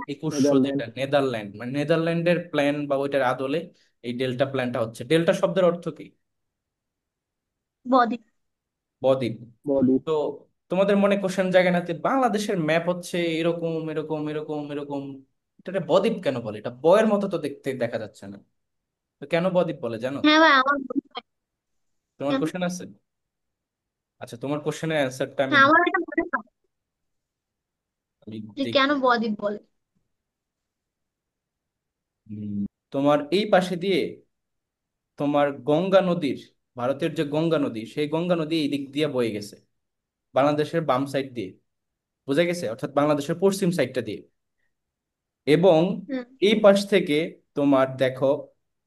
2100, নেদারল্যান্ড। যেটা নেদারল্যান্ড, মানে নেদারল্যান্ডের প্ল্যান বা ওইটার আদলে এই ডেল্টা প্ল্যানটা হচ্ছে। ডেল্টা শব্দের অর্থ কি? বদ্বীপ। বদ্বীপ। বদ্বীপ। তো তোমাদের মনে কোশ্চেন জাগে না যে বাংলাদেশের ম্যাপ হচ্ছে এরকম এরকম এরকম এরকম, এটা বদ্বীপ কেন বলে? এটা বয়ের মতো তো দেখতে দেখা যাচ্ছে না, তো কেন বদ্বীপ বলে জানো? হ্যাঁ ভাই, আমার মনে হয়। তোমার কেন? কোশ্চেন আছে? আচ্ছা, তোমার কোশ্চেনের অ্যান্সারটা আমি হ্যাঁ, আমার এটা মনে হয় আমি যে কেন দেখি। বদ্বীপ বলে। উম, তোমার এই পাশে দিয়ে তোমার গঙ্গা নদীর, ভারতের যে গঙ্গা নদী, সেই গঙ্গা নদী এই দিক দিয়ে বয়ে গেছে বাংলাদেশের বাম সাইড দিয়ে, বোঝা গেছে, অর্থাৎ বাংলাদেশের পশ্চিম সাইডটা দিয়ে। এবং হুম। এই পাশ থেকে তোমার দেখো,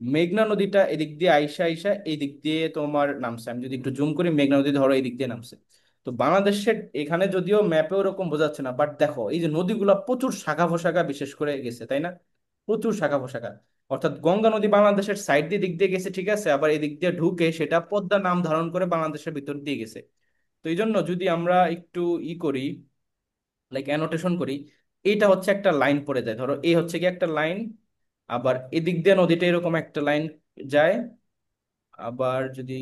মেঘনা নদীটা এদিক দিয়ে আইসা আইসা এই দিক দিয়ে তোমার নামছে। আমি যদি একটু জুম করি, মেঘনা নদী ধরো এই দিক দিয়ে নামছে। তো বাংলাদেশের এখানে যদিও ম্যাপে ওরকম বোঝাচ্ছে না, বাট দেখো এই যে নদীগুলা প্রচুর শাখা প্রশাখা বিশেষ করে গেছে, তাই না? প্রচুর শাখা প্রশাখা। অর্থাৎ গঙ্গা নদী বাংলাদেশের সাইড দিয়ে দিক দিয়ে গেছে, ঠিক আছে, আবার এদিক দিয়ে ঢুকে সেটা পদ্মা নাম ধারণ করে বাংলাদেশের ভিতর দিয়ে গেছে। তো এই জন্য যদি আমরা একটু করি, লাইক অ্যানোটেশন করি, এইটা হচ্ছে একটা লাইন পড়ে যায়, ধরো এই হচ্ছে কি একটা লাইন, আবার এদিক দিয়ে নদীটা এরকম একটা লাইন যায়। আবার যদি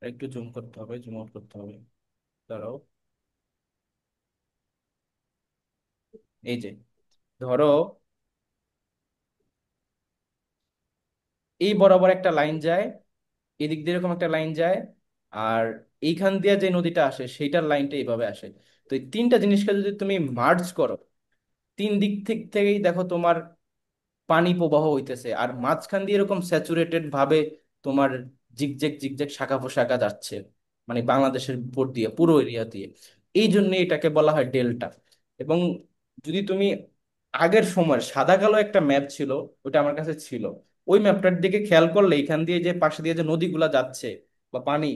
একটু জুম করতে হবে, জুম আউট করতে হবে, ধরো এই যে, ধরো এই বরাবর একটা লাইন যায়, এদিক দিয়ে এরকম একটা লাইন যায়, আর এইখান দিয়ে যে নদীটা আসে সেইটার লাইনটা এইভাবে আসে। তো এই তিনটা জিনিসকে যদি তুমি মার্জ করো, তিন দিক থেকেই দেখো তোমার পানি প্রবাহ হইতেছে, আর মাঝখান দিয়ে এরকম স্যাচুরেটেড ভাবে তোমার জিগজ্যাগ জিগজ্যাগ শাখা প্রশাখা যাচ্ছে, মানে বাংলাদেশের উপর দিয়ে পুরো এরিয়া দিয়ে। এই জন্য এটাকে বলা হয় ডেল্টা। এবং যদি তুমি আগের সময় সাদা কালো একটা ম্যাপ ছিল, ওটা আমার কাছে ছিল, ওই ম্যাপটার দিকে খেয়াল করলে এখান দিয়ে যে পাশে দিয়ে যে নদীগুলা যাচ্ছে বা পানি,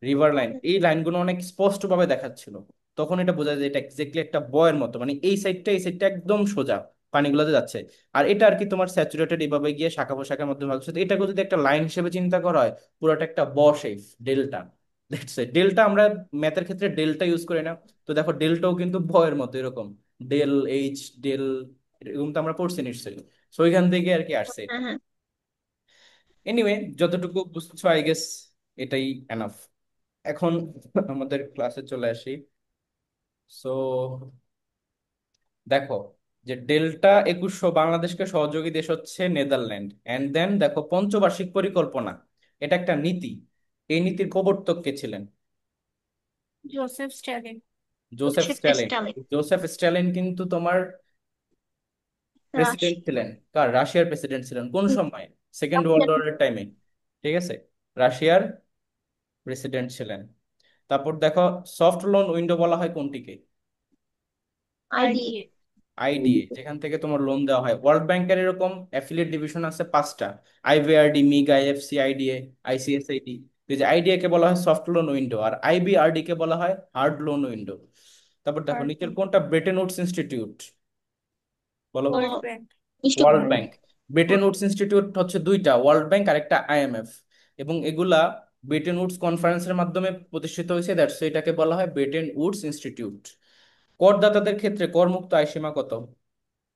রিভার লাইন, এই লাইনগুলো অনেক স্পষ্ট ভাবে দেখাচ্ছিল। তখন এটা বোঝা যায় এটা এক্স্যাক্টলি একটা বয়ের মতো, মানে এই সাইডটা একদম সোজা পানিগুলোতে যাচ্ছে। আর এটা আর কি তোমার স্যাচুরেটেড এভাবে গিয়ে শাখা প্রশাখার মধ্যে ভাগ হচ্ছে। তো এটাকে যদি একটা লাইন হিসেবে চিন্তা করা হয়, পুরোটা একটা ব শেপ, ডেল্টা। দেখছে ডেল্টা আমরা ম্যাথের ক্ষেত্রে ডেল্টা ইউজ করি না, তো দেখো ডেল্টাও কিন্তু বয়ের মতো এরকম, ডেল এইচ ডেল, এরকম তো আমরা পড়ছি নিশ্চয়ই। সো ওইখান থেকে আর কি আসছে এটা। হ্যাঁ, হ্যাঁ। এনিওয়ে, যতটুকু বুঝছো আই গেস এটাই এনাফ। এখন আমাদের ক্লাসে চলে আসি। সো দেখো, যে ডেল্টা 2100, বাংলাদেশকে সহযোগী দেশ হচ্ছে নেদারল্যান্ড। এন্ড দেন দেখো, পঞ্চবার্ষিক পরিকল্পনা, এটা একটা নীতি। এই নীতির প্রবর্তক কে ছিলেন? Joseph Stalin. Joseph Joseph Stalin. Stalin. Joseph Stalin কিন্তু তোমার প্রেসিডেন্ট রাশিয়া। ছিলেন, কার? রাশিয়ার প্রেসিডেন্ট ছিলেন কোন সময়? সেকেন্ড ওয়ার্ল্ড রাশিয়ার। ওয়ারের টাইমে, ঠিক আছে, রাশিয়ার প্রেসিডেন্ট ছিলেন। তারপর দেখো, সফট লোন উইন্ডো বলা হয় কোনটিকে? আইডি। আইডিএ। আইডিএ, যেখান থেকে তোমার লোন দেওয়া হয়। ওয়ার্ল্ড ব্যাংকের এরকম অ্যাফিলিয়েট ডিভিশন আছে 5টা: IBRD, MiG, IFC, IDA, ICSID. এই যে আইডিএ কে বলা হয় সফট লোন উইন্ডো, আর আইবিআরডি কে বলা হয় হার্ড লোন উইন্ডো। তারপর দেখো নিচের হার্টবিট। কোনটা ব্রেটেন উডস ইনস্টিটিউট, বলো। ও, ওয়ার্ল্ড ব্যাংক। ওয়ার্ল্ড নিশ্চিত। ব্যাংক। ব্রেটেন উডস ইনস্টিটিউট হচ্ছে দুইটা, ওয়ার্ল্ড ব্যাংক আর একটা আইএমএফ। এবং এগুলা ব্রেটেন উডস কনফারেন্সের মাধ্যমে প্রতিষ্ঠিত হয়েছে, দ্যাটস এটাকে বলা হয় ব্রেটেন উডস ইনস্টিটিউট। করদাতাদের ক্ষেত্রে করমুক্ত আয় সীমা কত,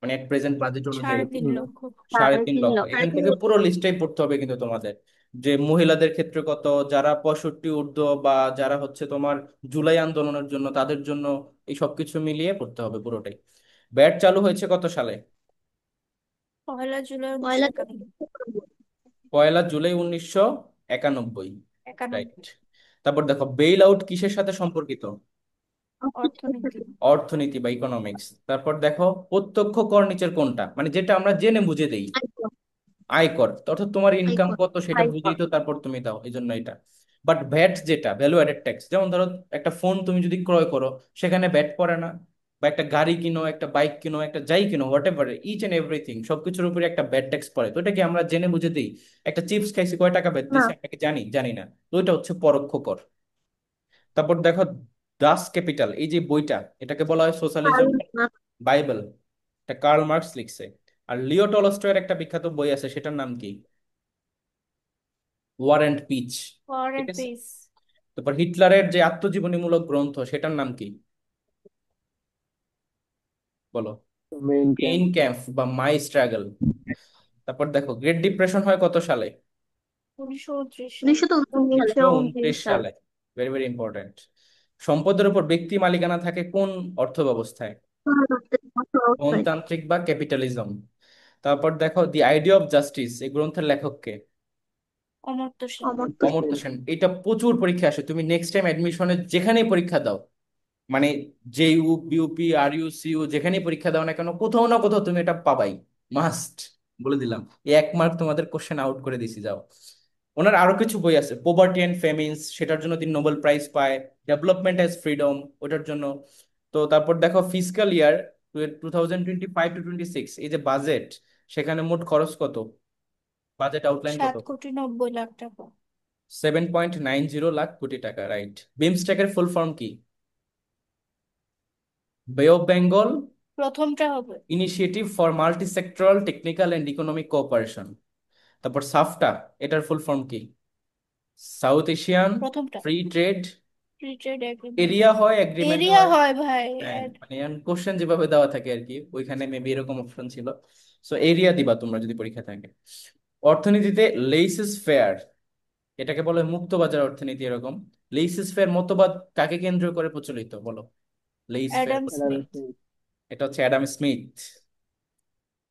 মানে এট প্রেজেন্ট বাজেট অনুযায়ী? 3.5 লক্ষ। 3.5 লক্ষ। সাড়ে এখান তিন থেকে লক্ষ। পুরো লিস্টটাই পড়তে হবে কিন্তু তোমাদের, যে মহিলাদের ক্ষেত্রে কত, যারা 65 ঊর্ধ্ব বা যারা হচ্ছে তোমার জুলাই আন্দোলনের জন্য, তাদের জন্য, এই সবকিছু মিলিয়ে পড়তে হবে পুরোটাই। ব্যাট চালু হয়েছে কত সালে? 1লা জুলাই পয়লা 1991। 1 জুলাই 1991। 91। রাইট। তারপর দেখো বেইল আউট কিসের সাথে সম্পর্কিত? অর্থনীতি। অর্থনীতি বা ইকোনমিক্স। তারপর দেখো প্রত্যক্ষ কর নিচের কোনটা, মানে যেটা আমরা জেনে বুঝে দেই? আয়কর। আয়কর। অর্থাৎ তোমার ইনকাম আয়কর। কত সেটা বুঝেই আয়কর। তো তারপর তুমি দাও, এই জন্য এটা। বাট ভ্যাট যেটা ভ্যালু অ্যাডেড ট্যাক্স, যেমন ধরো একটা ফোন তুমি যদি ক্রয় করো, সেখানে ভ্যাট পড়ে না? বা একটা গাড়ি কিনো, একটা বাইক কিনো, একটা যাই কিনো, whatever, each and everything, সবকিছুর উপরে একটা ভ্যাট ট্যাক্স পড়ে। তো এটা কি আমরা জেনে বুঝে দিই? একটা চিপস খাইছি, কয় টাকা ভ্যাট না। দিছি আমরা কি জানি? জানি না। তো এটা হচ্ছে পরোক্ষ কর। তারপর দেখো দাস ক্যাপিটাল, এই যে বইটা, এটাকে বলা হয় সোশ্যালিজম না। বাইবেল। এটা কার্ল মার্কস লিখছে। আর লিও টলস্টয়ের একটা বিখ্যাত বই আছে, সেটার নাম কি? War and peace. ওয়ার ঠিক এন্ড আছে। পিস। তারপর হিটলারের যে আত্মজীবনীমূলক গ্রন্থ, সেটার নাম কি, বলো? Main main camp. ক্যাম্প বা মাই স্ট্রাগল। তারপর দেখো গ্রেট ডিপ্রেশন হয় কত সালে? 1929 সাল। 1929 সালে। 1929 সালে। Very very important. সম্পদের উপর ব্যক্তি মালিকানা থাকে কোন অর্থ ব্যবস্থায়? গণতান্ত্রিক বা ক্যাপিটালিজম। তারপর দেখো দি আইডিয়া অফ জাস্টিস, এই গ্রন্থের লেখককে? অমর্ত্য সেন। অমর্ত্য অমর্ত্য সেন। সেন। এটা প্রচুর পরীক্ষা আসে, তুমি নেক্সট টাইম অ্যাডমিশনে যেখানেই পরীক্ষা দাও, মানে JU, BUP, R U, CU, যেখানেই পরীক্ষা দাও না কেন, কোথাও না কোথাও তুমি এটা পাবাই, মাস্ট। বলে দিলাম, এই 1 মার্ক তোমাদের কোশ্চেন আউট করে দিছি, যাও। ওনার আরো কিছু বই আছে, পোভার্টি এন্ড ফেমিনস, সেটার জন্য তিনি নোবেল প্রাইজ পায়। ডেভেলপমেন্ট অ্যাজ ফ্রিডম, ওটার জন্য। তো তারপর দেখো ফিসকাল ইয়ার 2025-26, এই যে বাজেট, সেখানে মোট খরচ কত, বাজেট আউটলাইন কত? 7,90,00,000 টাকা। 7.90 লাখ কোটি টাকা, রাইট। বিমস্টেকের ফুল ফর্ম কি? বে অফ বেঙ্গল প্রথমটা হবে। Initiative for multi sectoral technical and economic cooperation. তারপর সাফটা, এটার ফুল ফর্ম কি? সাউথ এশিয়ান প্রথমটা। Free trade free trade agreement. Area হয়, এগ্রিমেন্ট এরিয়া হয়। হয় ভাই। হ্যাঁ, মানে কোশ্চেন যেভাবে দেওয়া থাকে আর কি, ওইখানে মেবি এরকম অপশন ছিল। সো এরিয়া দিবা তোমরা যদি পরীক্ষা থাকে। অর্থনীতিতে লেইসেস ফেয়ার, এটাকে বলে মুক্ত বাজার অর্থনীতি, এরকম। লেইসেস ফেয়ার মতবাদ কাকে কেন্দ্র করে প্রচলিত, বলো? Lay's fair Adam Adam Smith. Smith. এটা হচ্ছে অ্যাডাম স্মিথ।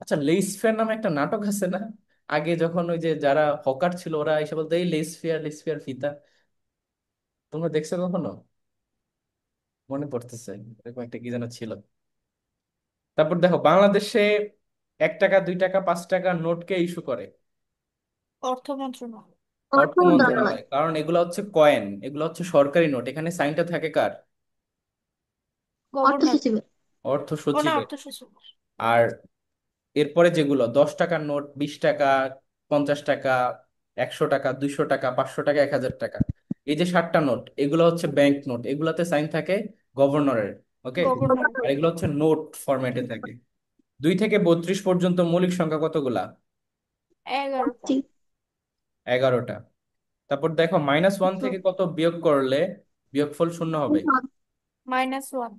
আচ্ছা, লেইস ফেয়ার নামে একটা নাটক আছে না, আগে যখন ওই যে যারা হকার ছিল ওরা এসে বলতো এই লেইস ফেয়ার, লেইস ফেয়ার ফিতা, তোমরা দেখছো কখনো? মনে পড়তেছে, এরকম একটা কি যেন ছিল। তারপর দেখো বাংলাদেশে 1 টাকা, 2 টাকা, 5 টাকা নোটকে ইস্যু করে? অর্থ মন্ত্রণালয়। অর্থ অর্থ মন্ত্রণালয়। মন্ত্রণালয়। কারণ এগুলো হচ্ছে কয়েন, এগুলো হচ্ছে সরকারি নোট, এখানে সাইনটা থাকে কার? অর্থ গভর্নর। সচিবের। অর্থ ও না, সচিবের। অর্থ সচিব। আর এরপরে যেগুলো 10 টাকার নোট, 20 টাকা, 50 টাকা, 100 টাকা, 200 টাকা, 500 টাকা, 1,000 টাকা, এই যে 7টা নোট, এগুলো হচ্ছে ব্যাংক নোট, এগুলাতে সাইন থাকে গভর্নরের। ওকে। গভর্নর। আর এগুলো হচ্ছে নোট ফরম্যাটে থাকে। 2 থেকে 32 পর্যন্ত মৌলিক সংখ্যা কতগুলা? 11টা। 11টা। তারপর দেখো -1 থেকে কত বিয়োগ করলে বিয়োগফল শূন্য হবে? -1।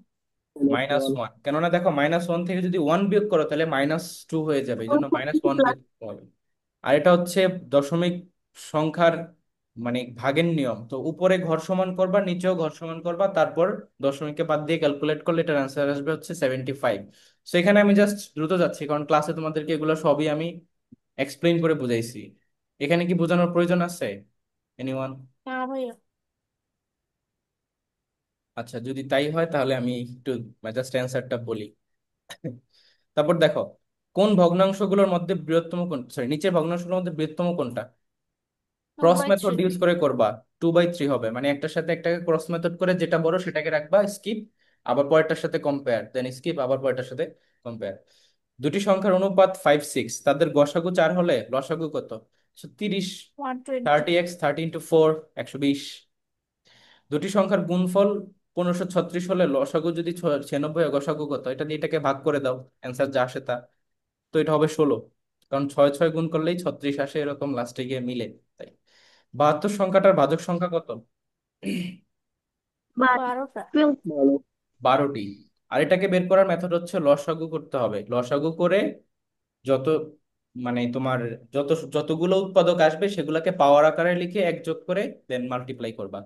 -1। কেননা দেখো -1 থেকে যদি 1 বিয়োগ করো তাহলে -2 হয়ে যাবে, এই জন্য -1 বিয়োগ করতে হবে। আর এটা হচ্ছে দশমিক সংখ্যার মানে ভাগের নিয়ম, তো উপরে ঘর সমান করবা, নিচেও ঘর সমান করবা, তারপর দশমিককে বাদ দিয়ে ক্যালকুলেট করলে এটার অ্যান্সার আসবে হচ্ছে 75। সো এখানে আমি জাস্ট দ্রুত যাচ্ছি কারণ ক্লাসে তোমাদেরকে এগুলো সবই আমি এক্সপ্লেইন করে বুঝাইছি। এখানে কি বোঝানোর প্রয়োজন আছে এনিওয়ান? না ভাইয়া। আচ্ছা, যদি তাই হয় তাহলে আমি একটু জাস্ট অ্যান্সারটা বলি। তারপর দেখো কোন ভগ্নাংশগুলোর মধ্যে বৃহত্তম কোন, সরি, নিচের ভগ্নাংশগুলোর মধ্যে বৃহত্তম কোনটা? Two cross by method three use করে করবা। 2/3 হবে, মানে একটার সাথে একটাকে ক্রস মেথড করে যেটা বড় সেটাকে রাখবা স্কিপ, আবার পরেরটার সাথে কম্পেয়ার, দেন স্কিপ, আবার পরেরটার সাথে কম্পেয়ার। দুটি সংখ্যার অনুপাত 5, 6, তাদের গসাগু 4 হলে লসাগু কত? 30। 120। 30x 30 × 4, 120। দুটি সংখ্যার গুণফল 1536 হলে লসাগু যদি 96 হয়, গসাগু কত? এটা দিয়ে এটাকে ভাগ করে দাও, অ্যান্সার যা আসে তা। তো এটা হবে 16, কারণ 6 6 গুণ করলেই 36 আসে, এরকম লাস্টে গিয়ে মিলে। তাই 72 সংখ্যাটার ভাজক সংখ্যা কত? 12টা। 12। ভালো। 12টি। আর এটাকে বের করার মেথড হচ্ছে লসাগু করতে হবে। লসাগু করে যত, মানে তোমার যত যতগুলো উৎপাদক আসবে সেগুলোকে পাওয়ার আকারে লিখে এক যোগ করে দেন মাল্টিপ্লাই করবা।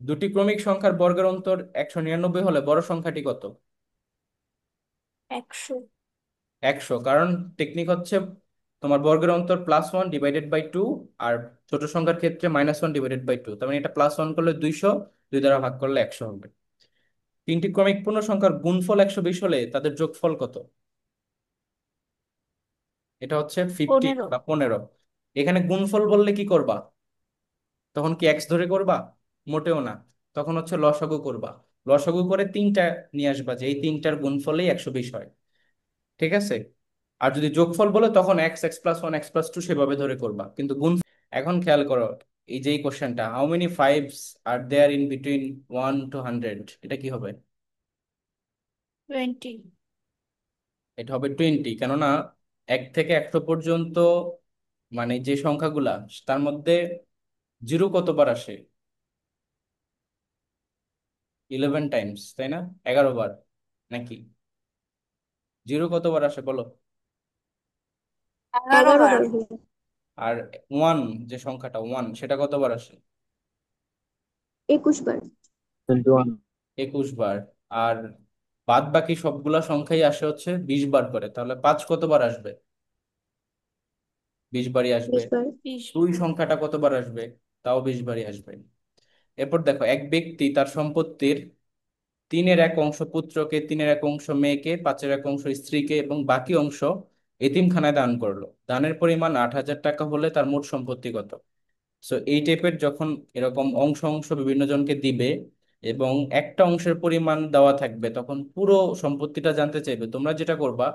দুটি ক্রমিক সংখ্যার বর্গের অন্তর 199 হলে বড় সংখ্যাটি কত? 100। 100, কারণ টেকনিক হচ্ছে তোমার বর্গের অন্তর +1/2, আর ছোট সংখ্যার ক্ষেত্রে -1/2। তার মানে এটা +1 করলে 200, 2 দ্বারা ভাগ করলে 100 হবে। তিনটি ক্রমিক পূর্ণ সংখ্যার গুণফল 120 হলে তাদের যোগফল কত? এটা হচ্ছে 15 15। বা 15। এখানে গুণফল বললে কি করবা? তখন কি এক্স ধরে করবা? মোটেও না। তখন হচ্ছে লসাগু করবা। লসাগু করে তিনটা নিয়ে আসবা, যে এই তিনটার গুণফলেই 120 হয়। ঠিক আছে? আর যদি যোগফল বলে তখন এক্স, x+1, x+2 সেভাবে ধরে করবা, কিন্তু গুণ। এখন খেয়াল করো, এই যে কোশ্চেনটা, how many fives are there in between 1 to 100, এটা কি হবে? 20। এটা হবে 20, কেননা 1 থেকে 100 পর্যন্ত মানে যে সংখ্যাগুলা, তার মধ্যে জিরো কতবার আসে? 11 টাইমস, তাই না? 11 বার নাকি? জিরো কতবার আসে বলো? 11 11 বার। বার ভাইয়া। আর ওয়ান, যে সংখ্যাটা ওয়ান, সেটা কতবার আসে? 21 বার। 21। 21 বার। আর বাদ বাকি সবগুলা সংখ্যাই আসে হচ্ছে 20 বার করে, তাহলে 5 কতবার আসবে? 20 বারই আসবে। 20 বার। 20 দুই সংখ্যাটা কতবার আসবে? তাও 20 বারই আসবে। এরপর দেখো, এক ব্যক্তি তার সম্পত্তির 3/1 অংশ পুত্রকে, 3/1 অংশ মেয়েকে, 5/1 অংশ স্ত্রীকে এবং বাকি অংশ এতিমখানায় দান করলো। দানের পরিমাণ 8,000 টাকা হলে তার মোট সম্পত্তি কত? সো এই টাইপের যখন এরকম অংশ অংশ বিভিন্ন জনকে দিবে এবং একটা অংশের পরিমাণ দেওয়া থাকবে, তখন পুরো সম্পত্তিটা জানতে চাইবে। তোমরা যেটা করবা,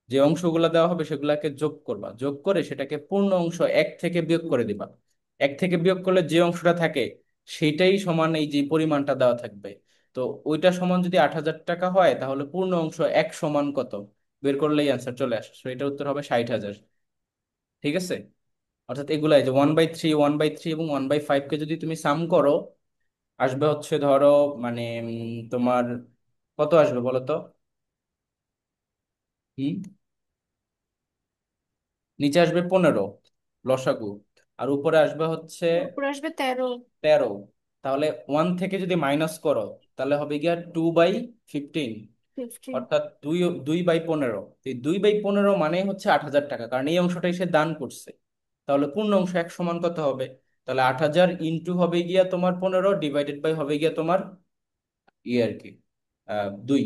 যে অংশগুলো দেওয়া হবে সেগুলাকে যোগ করবা, যোগ করে সেটাকে পূর্ণ অংশ 1 থেকে বিয়োগ করে দিবা। 1 থেকে বিয়োগ করলে যে অংশটা থাকে সেটাই সমান এই যে পরিমাণটা দেওয়া থাকবে। তো ওইটা সমান যদি 8,000 টাকা হয়, তাহলে পূর্ণ অংশ 1 সমান কত বের করলেই অ্যান্সার চলে আসে। তো এটার উত্তর হবে 60,000। ঠিক আছে? অর্থাৎ এগুলাই যে 1/3, 1/3 এবং 1/5 কে যদি তুমি সাম করো, আসবে হচ্ছে ধরো, মানে তোমার কত আসবে বলো তো? হুম, নিচে আসবে 15 লসাগু, আর উপরে আসবে হচ্ছে উপরে আসবে 13। 13। তাহলে 1 থেকে যদি মাইনাস করো, তাহলে হবে গিয়া 2/15, 15। অর্থাৎ 2/15। এই 2/15 মানে হচ্ছে 8,000 টাকা, কারণ এই অংশটাই সে দান করছে। তাহলে পূর্ণ অংশ 1 সমান কত হবে? তাহলে 8,000 ইন্টু হবে গিয়া তোমার 15, ডিভাইডেড বাই হবে গিয়া তোমার ইয়ে আর কি 2।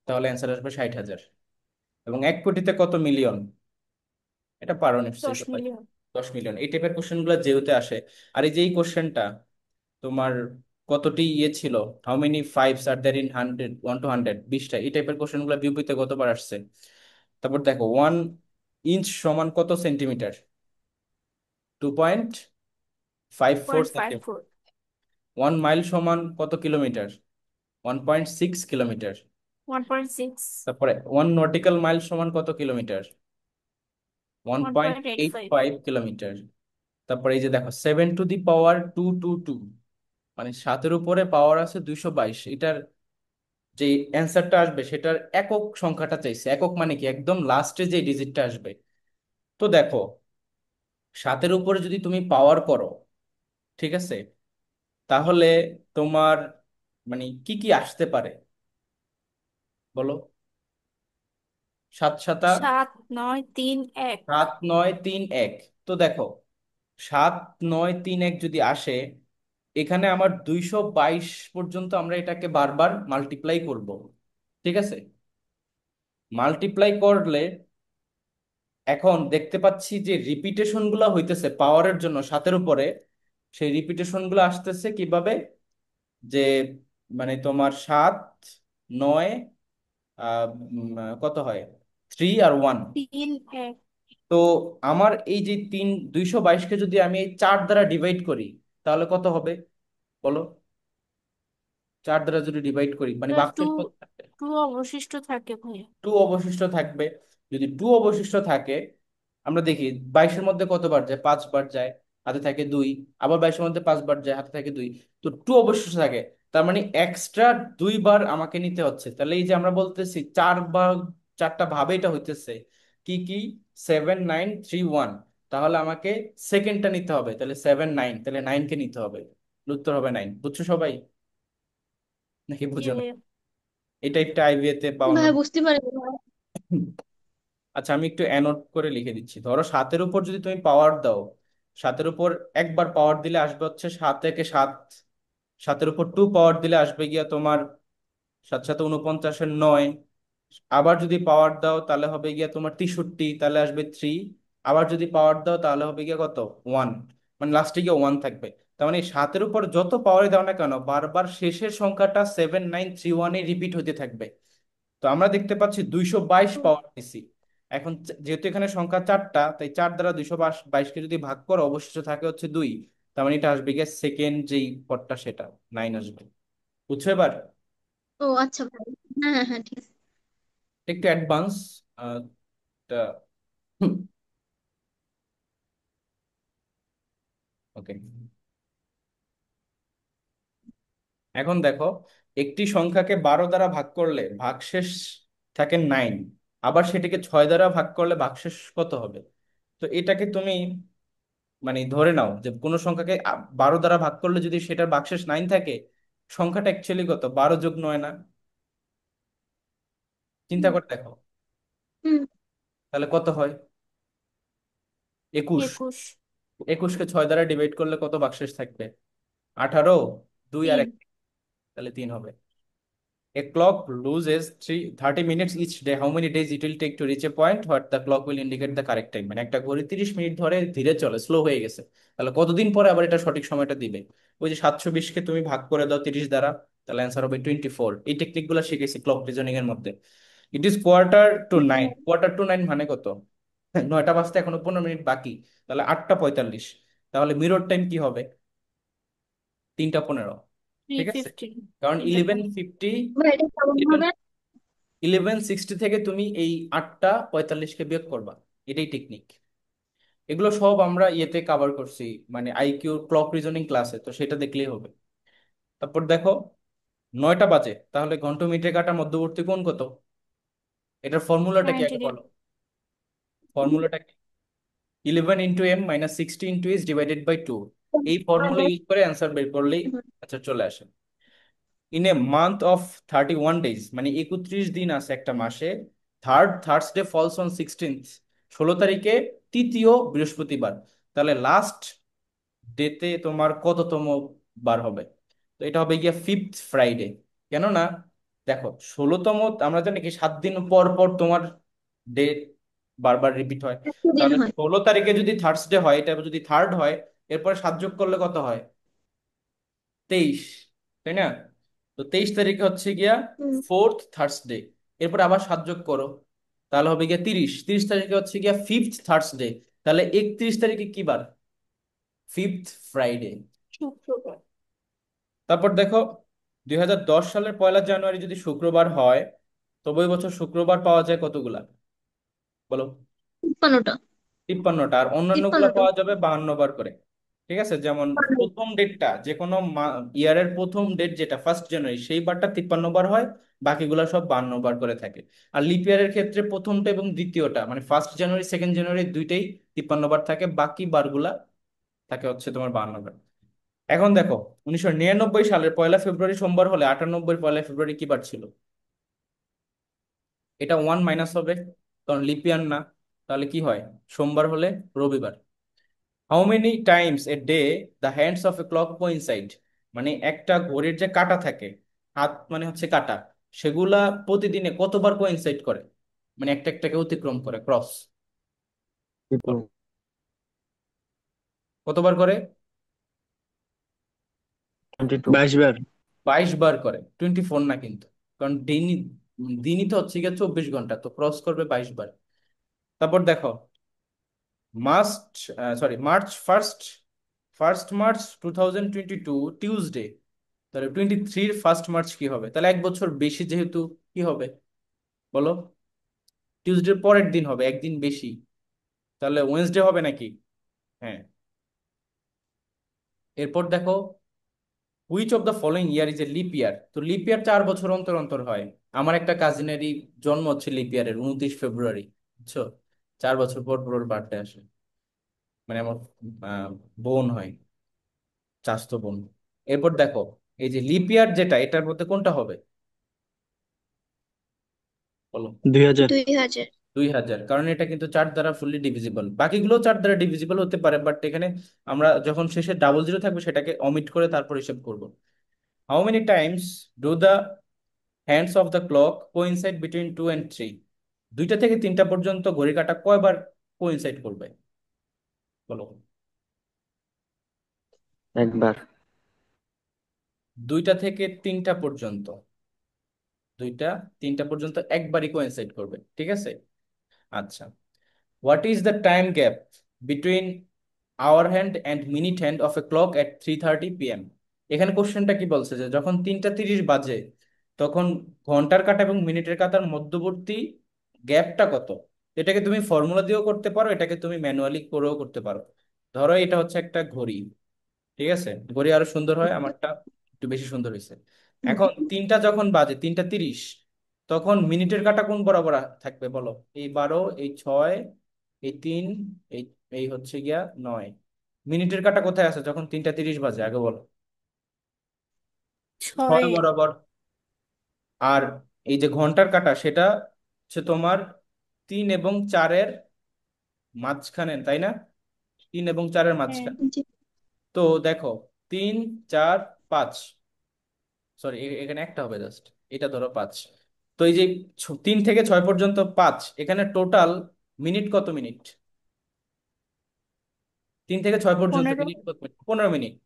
তাহলে অ্যান্সার আসবে 60,000। এবং 1 কোটিতে কত মিলিয়ন? এটা পারো নিশ্চয়ই 10 সবাই। মিলিয়ন। 10 মিলিয়ন। এই টাইপের কোশ্চেন গুলো যেহেতু আসে। আর এই যে এই কোশ্চেনটা তোমার কতটি ইয়ে ছিল, how many fives are there in 100, 1 to 100, 20টা, এই টাইপের কোশ্চেন গুলো বিউপিতে কতবার আসছে। তারপর দেখো, 1 ইঞ্চ সমান কত সেন্টিমিটার? 2.54 সেন্টিমিটার। 0.54। 1 মাইল সমান কত কিলোমিটার? 1.6 কিলোমিটার। 1.6। তারপরে 1 নটিক্যাল মাইল সমান কত kilometre? One point eight 1.85। Five kilometre তারপরে এই যে দেখো, 7 টু দি পাওয়ার 222, মানে 7-এর উপরে পাওয়ার আছে 222, এটার যে অ্যান্সারটা আসবে সেটার একক সংখ্যাটা চাইছে। একক মানে কি? একদম লাস্টে যে ডিজিটটা আসবে। তো দেখো, 7-এর উপরে যদি তুমি পাওয়ার করো, ঠিক আছে, তাহলে তোমার মানে কি কি আসতে পারে বলো? 7 7 7 9 3 1। 7 9 3 1। তো দেখো, 7 9 3 1 যদি আসে, এখানে আমার 222 পর্যন্ত আমরা এটাকে বারবার মাল্টিপ্লাই করব। ঠিক আছে? মাল্টিপ্লাই করলে এখন দেখতে পাচ্ছি যে রিপিটেশন গুলা হইতেছে পাওয়ারের জন্য 7-এর উপরে। সেই রিপিটেশন গুলো আসতেছে কিভাবে? যে মানে তোমার 7, 9, কত হয়, 3 আর 1। 3 1। তো আমার এই যে 222-কে যদি আমি এই 4 দ্বারা ডিভাইড করি তাহলে কত হবে বলো? 4 দ্বারা যদি ডিভাইড করি মানে টু ভাগশেষ কত থাকবে? টু অবশিষ্ট থাকে ভাইয়া। 2 অবশিষ্ট থাকবে। যদি 2 অবশিষ্ট থাকে, আমরা দেখি 22-এর মধ্যে কতবার যায়, 5 বার যায়, হাতে থাকে 2। আবার 22-এর মধ্যে 5 বার যায়, হাতে থাকে 2। তো 2 অবশিষ্ট থাকে, তার মানে এক্সট্রা 2 বার আমাকে নিতে হচ্ছে। তাহলে এই যে আমরা বলতেছি 4 বার, 4টা ভাবে এটা হইতেছে কি কি, 7 9 3 1। তাহলে আমাকে সেকেন্ডটা নিতে হবে, তাহলে 7 9, তাহলে 9কে নিতে হবে। উত্তর হবে 9। বুঝছো সবাই নাকি বুঝো না? ভাইয়া। এটা একটা আইবিএ তে 52। ভাই বুঝতে পারিনি ভাই। আচ্ছা, আমি একটু অ্যানোট করে লিখে দিচ্ছি। ধরো 7-এর উপর যদি তুমি পাওয়ার দাও, 7-এর উপর একবার পাওয়ার দিলে আসবে হচ্ছে 7 একে 7। 7-এর উপর 2 পাওয়ার দিলে আসবে গিয়া তোমার 7 7 49-এর 9। আবার যদি পাওয়ার দাও তাহলে হবে গিয়া তোমার 63, তাহলে আসবে 3। আবার যদি পাওয়ার দাও তাহলে হবে গিয়া কত, 1। মানে লাস্টে গিয়ে 1 থাকবে। তার মানে এই 7-এর উপর যত পাওয়ারই দাও না কেন, বারবার শেষের সংখ্যাটা 7 9 3 1 রিপিট হতে থাকবে। তো আমরা দেখতে পাচ্ছি 222 পাওয়ার দিছি। এখন যেহেতু এখানে সংখ্যা 4টা, তাই 4 দ্বারা 222-কে যদি ভাগ করো অবশিষ্ট থাকে হচ্ছে 2। তার মানে এটা আসবে গিয়ে সেকেন্ড যেই পদটা সেটা 9 আসবে। বুঝছো এবার? ও আচ্ছা ভাই। হ্যাঁ হ্যাঁ হ্যাঁ ঠিক আছে। একটু অ্যাডভান্স। ওকে, এখন দেখো, একটি সংখ্যাকে 12 দ্বারা ভাগ করলে ভাগশেষ থাকে 9। আবার সেটিকে 6 দ্বারা ভাগ করলে ভাগশেষ কত হবে? তো এটাকে তুমি মানে ধরে নাও যে কোনো সংখ্যাকে 12 দ্বারা ভাগ করলে যদি সেটার ভাগশেষ 9 থাকে, সংখ্যাটা অ্যাকচুয়ালি কত, 12 + 9 না? চিন্তা হুম করে দেখো, হুম। তাহলে কত হয়? 21। 21। 21-কে 6 দ্বারা ডিভাইড করলে কত ভাগশেষ থাকবে? 18, 2 আর 3। 1, তাহলে 3 হবে। A clock loses 30 minutes each day. How many days it will take to reach a point what the clock will indicate the correct time? মানে একটা ঘড়ি 30 মিনিট ধরে ধীরে চলে, স্লো হয়ে গেছে, তাহলে কতদিন পরে আবার এটা সঠিক সময়টা দিবে? ওই যে 720-কে তুমি ভাগ করে দাও 30 দ্বারা, তাহলে অ্যান্সার হবে 24। এই টেকনিক গুলো শিখেছি ক্লক রিজনিং এর মধ্যে। It is quarter to 9। Quarter to 9 মানে কত? 9টা বাজতে এখনো 15 মিনিট বাকি, তাহলে 8টা 45। তাহলে মিরর টাইম কি হবে? 3টা 15। ঠিক আছে, 3:15। কারণ 3:15। 11:50, ভাই এটা কেমন হবে? 11:60 থেকে তুমি এই 8টা 45-কে বিয়োগ করবা। এটাই টেকনিক। এগুলো সব আমরা ইয়েতে কভার করছি, মানে আইকিউ ক্লক রিজনিং ক্লাসে, তো সেটা দেখলেই হবে। তারপর দেখো, 9টা বাজে, তাহলে ঘন্টা মিনিটে কাটা মধ্যবর্তী কোণ কত? এটার ফর্মুলাটা কি 90 আগে ডিগ্রি। বলো। ফর্মুলাটা কি? 11 × m - 16 × s/2 এই ফর্মুলা ইউজ করে অ্যান্সার বের করলেই আচ্ছা চলে আসে। In a month of 31 days, মানে 31 দিন আছে একটা মাসে, থার্সডে ফলস অন 16th, 16 তারিখে তৃতীয় বৃহস্পতিবার, তাহলে লাস্ট ডেতে তোমার কততম বার হবে? তো এটা হবে গিয়া 5th ফ্রাইডে। কেননা দেখো, 16তম, আমরা জানি কি 7 দিন পর পর তোমার ডেট বারবার রিপিট হয়। একশো দিন তাহলে হয়। 16 তারিখে যদি থার্সডে হয়, এটা যদি থার্ড হয়, এরপরে 7 যোগ করলে কত হয়? 23, তাই না? তো 23 তারিখে হচ্ছে গিয়া হুম। Fourth Thursday. এরপর আবার 7 যোগ করো, তাহলে হবে গিয়া 30। 30 তারিখে হচ্ছে গিয়া 5th থার্সডে। তাহলে 31 তারিখে কি বার? 5th Friday. শুক্রবার। তারপর দেখো, 2010 সালের 1লা জানুয়ারি যদি শুক্রবার হয়, তবে ওই বছর শুক্রবার পাওয়া যায় কতগুলা বলো? 53টা। 53টা। আর অন্যান্য গুলা 53টা। পাওয়া যাবে 52 বার করে। ঠিক আছে, যেমন প্রথম ডেটটা, যে কোনো ইয়ারের প্রথম ডেট যেটা 1st জানুয়ারি, সেই বারটা 53 বার হয়, বাকিগুলা সব 52 বার করে থাকে। আর লিপ ইয়ারের ক্ষেত্রে প্রথমটা এবং দ্বিতীয়টা, মানে 1st জানুয়ারি 2nd জানুয়ারি দুইটাই 53 বার থাকে, বাকি বারগুলা থাকে হচ্ছে তোমার 52 বার। এখন দেখো, 1999 সালের 1লা ফেব্রুয়ারি সোমবার হলে 98-এর 1লা ফেব্রুয়ারি কি বার ছিল? এটা 1 মাইনাস হবে, কারণ লিপ ইয়ার না। তাহলে কি হয়? সোমবার হলে রবিবার। How many Times a day the hands of A clock coincide, মানে একটা ঘড়ির যে কাঁটা থাকে, হাত মানে হচ্ছে কাঁটা, সেগুলা প্রতিদিনে কতবার কোইনসাইড করে, মানে একটা একটাকে অতিক্রম করে, ক্রস কতবার করে? 22 বার। 22 বার করে, 24 না কিন্তু, কারণ দিনই দিনই তো হচ্ছে গিয়ে 24 ঘন্টা, তো ক্রস করবে 22 বার। তারপর দেখো, must sorry March 1, 1 March 2022 Tuesday, তাহলে 23 1 মার্চ কি হবে? তাহলে 1 বছর বেশি যেহেতু, কি হবে বলো? টিউসডে পরের দিন হবে, একদিন বেশি, তাহলে ওয়েন্সডে হবে নাকি? হ্যাঁ। এরপর দেখো, which of the following year is a leap ইয়ার? তো লিপ ইয়ার 4 বছর অন্তর অন্তর হয়। আমার একটা কাজিনেরই জন্ম হচ্ছে লিপ ইয়ারের 29 ফেব্রুয়ারি, বুঝছো? 4 বছর পর পর ওর বার্থডে আসে, মানে আমার বোন হয়, চাচাতো বোন। এরপর দেখো, এই যে লিপ ইয়ার যেটা, এটার মধ্যে কোনটা হবে বলো? 2000। 2000। 2000, কারণ এটা কিন্তু 4 দ্বারা ফুললি ডিভিজিবল, বাকিগুলো 4 দ্বারা ডিভিজিবল হতে পারে, বাট এখানে আমরা যখন শেষে ডাবল জিরো থাকবে সেটাকে অমিট করে তারপর হিসাব করব। How many Times do the hands of the clock coincide between 2 and 3? 2টা থেকে 3টা পর্যন্ত ঘড়ি কাঁটা কয়বার কোইনসাইড করবে বলো? একবার। 2টা থেকে 3টা পর্যন্ত, 2টা 3টা পর্যন্ত একবারই কোইনসাইড করবে, ঠিক আছে? আচ্ছা, what is the time gap between our hand and minute hand of A clock at 3:30 p.m.? এখানে কোশ্চেনটা কি বলছে, যে যখন 3টা 30 বাজে তখন ঘন্টার কাঁটা এবং মিনিটের কাঁটার মধ্যবর্তী গ্যাপটা কত? এটাকে তুমি ফর্মুলা দিয়েও করতে পারো, এটাকে তুমি ম্যানুয়ালি করেও করতে পারো। ধরো এটা হচ্ছে একটা ঘড়ি, ঠিক আছে? ঘড়ি আরো সুন্দর হয়, আমারটা একটু বেশি সুন্দর হয়েছে। এখন 3টা যখন বাজে, 3টা 30, তখন মিনিটের কাঁটা কোন বরাবর থাকবে বলো? এই 12, এই 6, এই 3, এই এই হচ্ছে গিয়া 9। মিনিটের কাঁটা কোথায় আছে যখন 3টা 30 বাজে আগে বলো? 6 ছয়ে। বরাবর। আর এই যে ঘন্টার কাঁটা, সেটা হচ্ছে তোমার 3 এবং 4-এর মাঝখানে, তাই না? 3 এবং 4-এর হ্যাঁ। মাঝখানে। জি। তো দেখো, 3 4 5, সরি এখানে একটা হবে জাস্ট, এটা ধরো 5। তো এই যে 3 থেকে 6 পর্যন্ত 5, এখানে টোটাল মিনিট কত মিনিট? 3 থেকে 6 পর্যন্ত 15। মিনিট কত মিনিট? 15 মিনিট।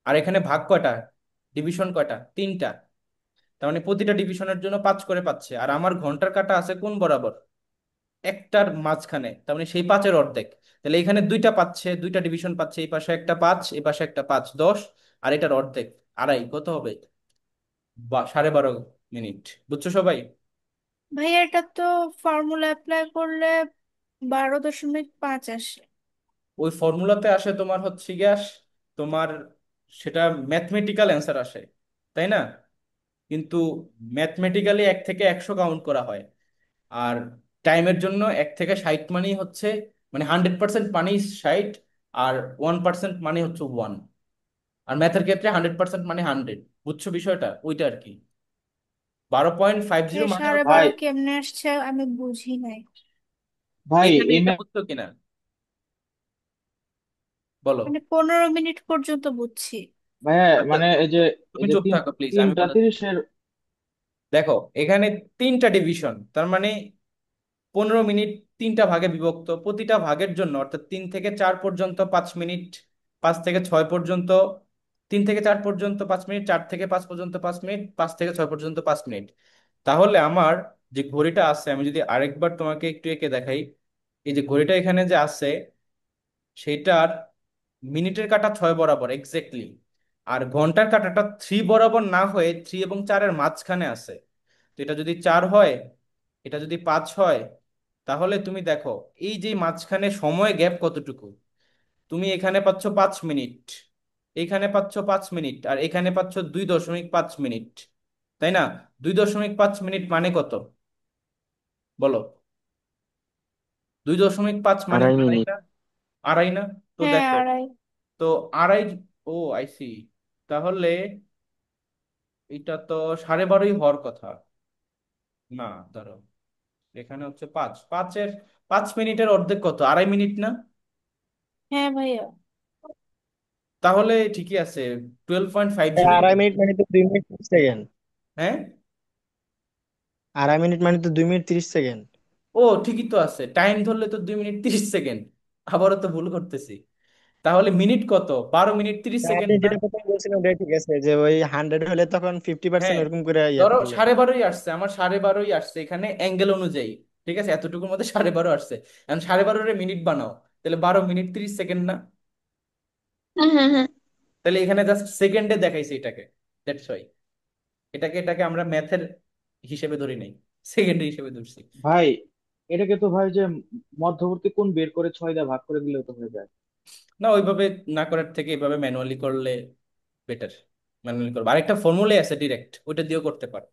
আর এখানে ভাগ কয়টা, ডিভিশন কয়টা? 3টা। তার মানে প্রতিটা ডিভিশনের জন্য 5 করে পাচ্ছে, আর আমার ঘন্টার কাঁটা আছে কোন বরাবর? একটার মাঝখানে, তার মানে সেই 5-এর অর্ধেক। তাহলে এখানে 2টা পাচ্ছে, 2টা ডিভিশন পাচ্ছে, এই পাশে একটা 5, এই পাশে একটা 5, 10, আর এটার অর্ধেক আড়াই, কত হবে? 12.5 মিনিট। বুঝছো সবাই? ভাইয়া এটা তো ফর্মুলা অ্যাপ্লাই করলে 12.5 আসে। ওই ফর্মুলাতে আসে তোমার হচ্ছে গ্যাস, তোমার সেটা ম্যাথমেটিক্যাল অ্যান্সার আসে, তাই না? কিন্তু ম্যাথমেটিক্যালি 1 থেকে 100 কাউন্ট করা হয়। আর টাইমের জন্য 1 থেকে 60 মানেই হচ্ছে, মানে 100% মানেই 60, আর 1% মানে হচ্ছে 1। আর ম্যাথের ক্ষেত্রে 100% মানে 100। বুঝছো বিষয়টা? ওইটা আর কি। 12.50 মানে সাড়ে হচ্ছে, ভাই বারো কেমনে আসছে আমি বুঝি নাই। ভাই এখানে এই এটা ম্যাচ বুঝছো কিনা বলো? মানে 15 মিনিট পর্যন্ত বুঝছি। ভাইয়া আচ্ছা, মানে এই তুমি যে চুপ থাকো প্লিজ, আমি তিনটা বলে দিচ্ছি। তিরিশের। দেখো, এখানে 3টা ডিভিশন, তার মানে 15 মিনিট 3টা ভাগে বিভক্ত, প্রতিটা ভাগের জন্য অর্থাৎ 3 থেকে 4 পর্যন্ত 5 মিনিট, 5 থেকে 6 পর্যন্ত, 3 থেকে 4 পর্যন্ত 5 মিনিট, 4 থেকে 5 পর্যন্ত 5 মিনিট, 5 থেকে 6 পর্যন্ত 5 মিনিট। তাহলে আমার যে ঘড়িটা আছে, আমি যদি আরেকবার তোমাকে একটু এঁকে দেখাই, এই যে ঘড়িটা এখানে যে আছে, সেটার মিনিটের কাঁটা 6 বরাবর এক্স্যাক্টলি, আর ঘন্টার কাঁটাটা 3 বরাবর না হয়ে 3 এবং 4-এর মাঝখানে আছে। তো এটা যদি 4 হয়, এটা যদি 5 হয়, তাহলে তুমি দেখো এই যে মাঝখানে সময় গ্যাপ কতটুকু। তুমি এখানে পাচ্ছ 5 মিনিট, এখানে পাচ্ছ 5 মিনিট, আর এখানে পাচ্ছ 2.5 মিনিট, তাই না? 2.5 মিনিট মানে কত বলো? 2.5 মানে আড়াই আড়াই মিনিট না? আড়াই না? তো হ্যাঁ দেখো, আড়াই। তো আড়াই, ও আইসি, তাহলে এটা তো 12.5 হওয়ার কথা না? ধরো এখানে হচ্ছে 5 মিনিটের অর্ধেক কত? 2.5 মিনিট না? হ্যাঁ ভাইয়া। তাহলে ঠিকই আছে, 12.50। 2.5 মিনিট মানে তো 2 মিনিট 30 সেকেন্ড। হ্যাঁ, 2.5 মিনিট মানে তো 2 মিনিট 30 সেকেন্ড। ও ঠিকই তো আছে, টাইম ধরলে তো 2 মিনিট 30 সেকেন্ড। আবারও তো ভুল করতেছি। তাহলে মিনিট কত? 12 মিনিট 30 সেকেন্ড আপনি না? যেটা প্রথমে বলছিলেন ওটাই ঠিক আছে, যে ওই 100 হলে তখন 50% হ্যাঁ, এরকম করে ইয়ে ধরো করলেন। 12:30 আসছে, আমার 12:30 আসছে এখানে অ্যাঙ্গেল অনুযায়ী, ঠিক আছে, এতটুকুর মধ্যে 12:30 আসছে। এখন 12:30 মিনিট বানাও, তাহলে 12 মিনিট 30 সেকেন্ড না? হ্যাঁ হ্যাঁ হ্যাঁ। তাহলে এখানে জাস্ট সেকেন্ডে দেখাইছে এটাকে, দ্যাটস ওয়াই এটাকে এটাকে আমরা ম্যাথের হিসেবে ধরি নাই, সেকেন্ডে হিসেবে ধরছি। ভাই এটাকে তো ভাই যে মধ্যবর্তী কোণ বের করে 6 দিয়ে ভাগ করে দিলেও তো হয়ে যায়। না, ওইভাবে না করার থেকে এভাবে ম্যানুয়ালি করলে বেটার। ম্যানুয়ালি করবো, আরেকটা ফর্মুলাই আছে ডিরেক্ট, ওইটা দিয়েও করতে পারো,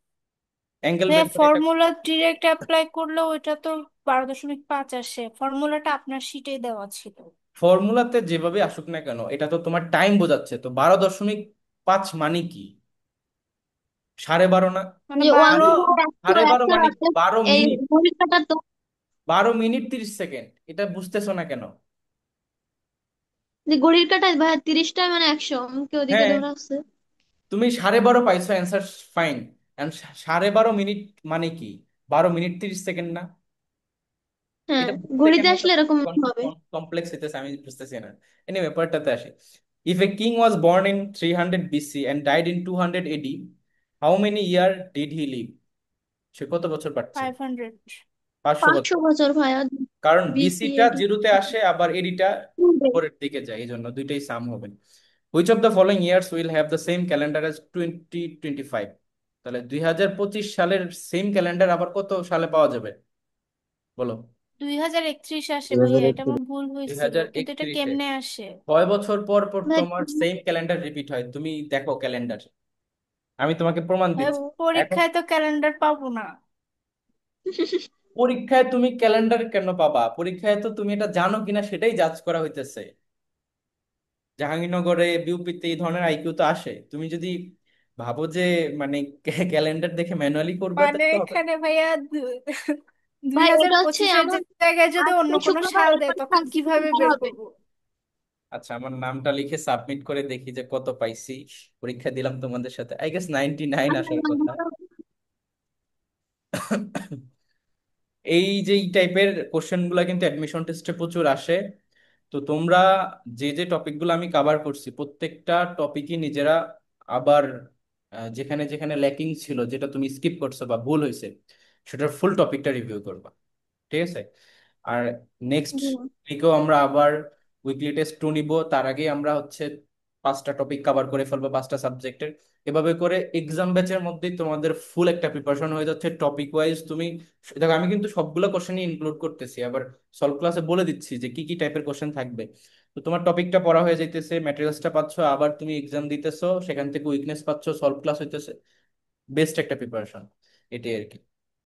অ্যাঙ্গেল ভাইয়া বের করে এটা। ফর্মুলা ডিরেক্ট অ্যাপ্লাই করলে ওইটা তো 12.5 আসে, ফর্মুলাটা আপনার শিটেই দেওয়া ছিল। ফর্মুলাতে যেভাবে আসুক না কেন, এটা তো তোমার টাইম বোঝাচ্ছে, তো 12.5 মানে কি? 12:30 না? মানে যে ওয়ান বারো। সাড়ে টু একশো 12:30 একশো মানে কি? আছে। বারো এই মিনিট পরীক্ষাটা তো 12 মিনিট 30 সেকেন্ড, এটা বুঝতেছো না কেন? যে ঘড়ির কাঁটায় ভাই 30টায় মানে 100, আমাকে ওদিকে হ্যাঁ, ধরে আছে। তুমি 12:30 পাইছো, অ্যান্সার ফাইন। 12:30 মিনিট মানে কি? 12 মিনিট 30 সেকেন্ড না? হ্যাঁ, এটা বুঝতে ঘড়িতে কেন এত আসলে এরকম হবে। কমপ্লেক্স হইতেছে আমি বুঝতেছি না। এনিওয়ে, ব্যাপারটাতে আসি। If a king was born in 300 BC and died in 200 AD, how many year did he live? সে কত বছর বাঁচছে? 500। 500 বছর। 500 বছর ভাইয়া। কারণ বিসি বিসিটা এডি। জিরোতে আসে, আবার এডিটা উপরের দিকে যায়, এই জন্য দুইটাই সাম হবে। Which of the following years will have the same calendar as 2025? তাহলে 2025 সালের সেম ক্যালেন্ডার আবার কত সালে পাওয়া যাবে বলো? 2031 আসে ভাইয়া, এটা 2031। আমার ভুল দুই হয়েছিল, হাজার কিন্তু এটা একত্রিশে কেমনে আসে? 6 বছর পর পর ভাই তোমার সেম ক্যালেন্ডার রিপিট হয়, তুমি দেখো ক্যালেন্ডার, আমি তোমাকে প্রমাণ ভাইয়া দিচ্ছি। এখন পরীক্ষায় তো ক্যালেন্ডার পাবো না। পরীক্ষায় তুমি ক্যালেন্ডার কেন পাবা? পরীক্ষায় তো তুমি এটা জানো কিনা সেটাই জাজ করা হইতেছে। জাহাঙ্গীরনগরে বিউপিতে এই ধরনের আইকিউ তো আসে, তুমি যদি ভাবো যে মানে ক্যালেন্ডার দেখে ম্যানুয়ালি করবে মানে তাহলে তো হবে না। এখানে ভাইয়া দুই ভাই হাজার ওটা হচ্ছে পঁচিশের আমার জায়গায় যদি অন্য আজকে কোনো শুক্রবার, সাল দেয় এরপরে তখন থার্সডে কিভাবে শুক্রবার বের হবে। করবো? আচ্ছা, আমার নামটা লিখে সাবমিট করে দেখি যে কত পাইছি। পরীক্ষা দিলাম তোমাদের সাথে, আই গেস 99 আসার কথা। এই যে এই টাইপের কোশ্চেন গুলা কিন্তু অ্যাডমিশন টেস্টে প্রচুর আসে। তো তোমরা যে যে টপিকগুলো আমি কভার করছি প্রত্যেকটা টপিকই নিজেরা আবার যেখানে যেখানে ল্যাকিং ছিল, যেটা তুমি স্কিপ করছো বা ভুল হয়েছে, সেটার ফুল টপিকটা রিভিউ করবা, ঠিক আছে? আর নেক্সট উইকেও আমরা আবার উইকলি টেস্ট 2 নিব, তার আগে আমরা হচ্ছে 5টা টপিক কভার করে ফেলবো, 5টা সাবজেক্টের। এভাবে করে এক্সাম ব্যাচের মধ্যেই তোমাদের ফুল একটা প্রিপারেশন হয়ে যাচ্ছে টপিক ওয়াইজ। তুমি দেখো, আমি কিন্তু সবগুলো কোশ্চেনই ইনক্লুড করতেছি, আবার সলভ ক্লাসে বলে দিচ্ছি যে কি কি টাইপের কোশ্চেন থাকবে। তো তোমার টপিকটা পড়া হয়ে যাইতেছে, ম্যাটেরিয়ালসটা পাচ্ছ, আবার তুমি এক্সাম দিতেছো, সেখান থেকে উইকনেস পাচ্ছ, সলভ ক্লাস হইতেছে, বেস্ট একটা প্রিপারেশন, এটাই আর কি।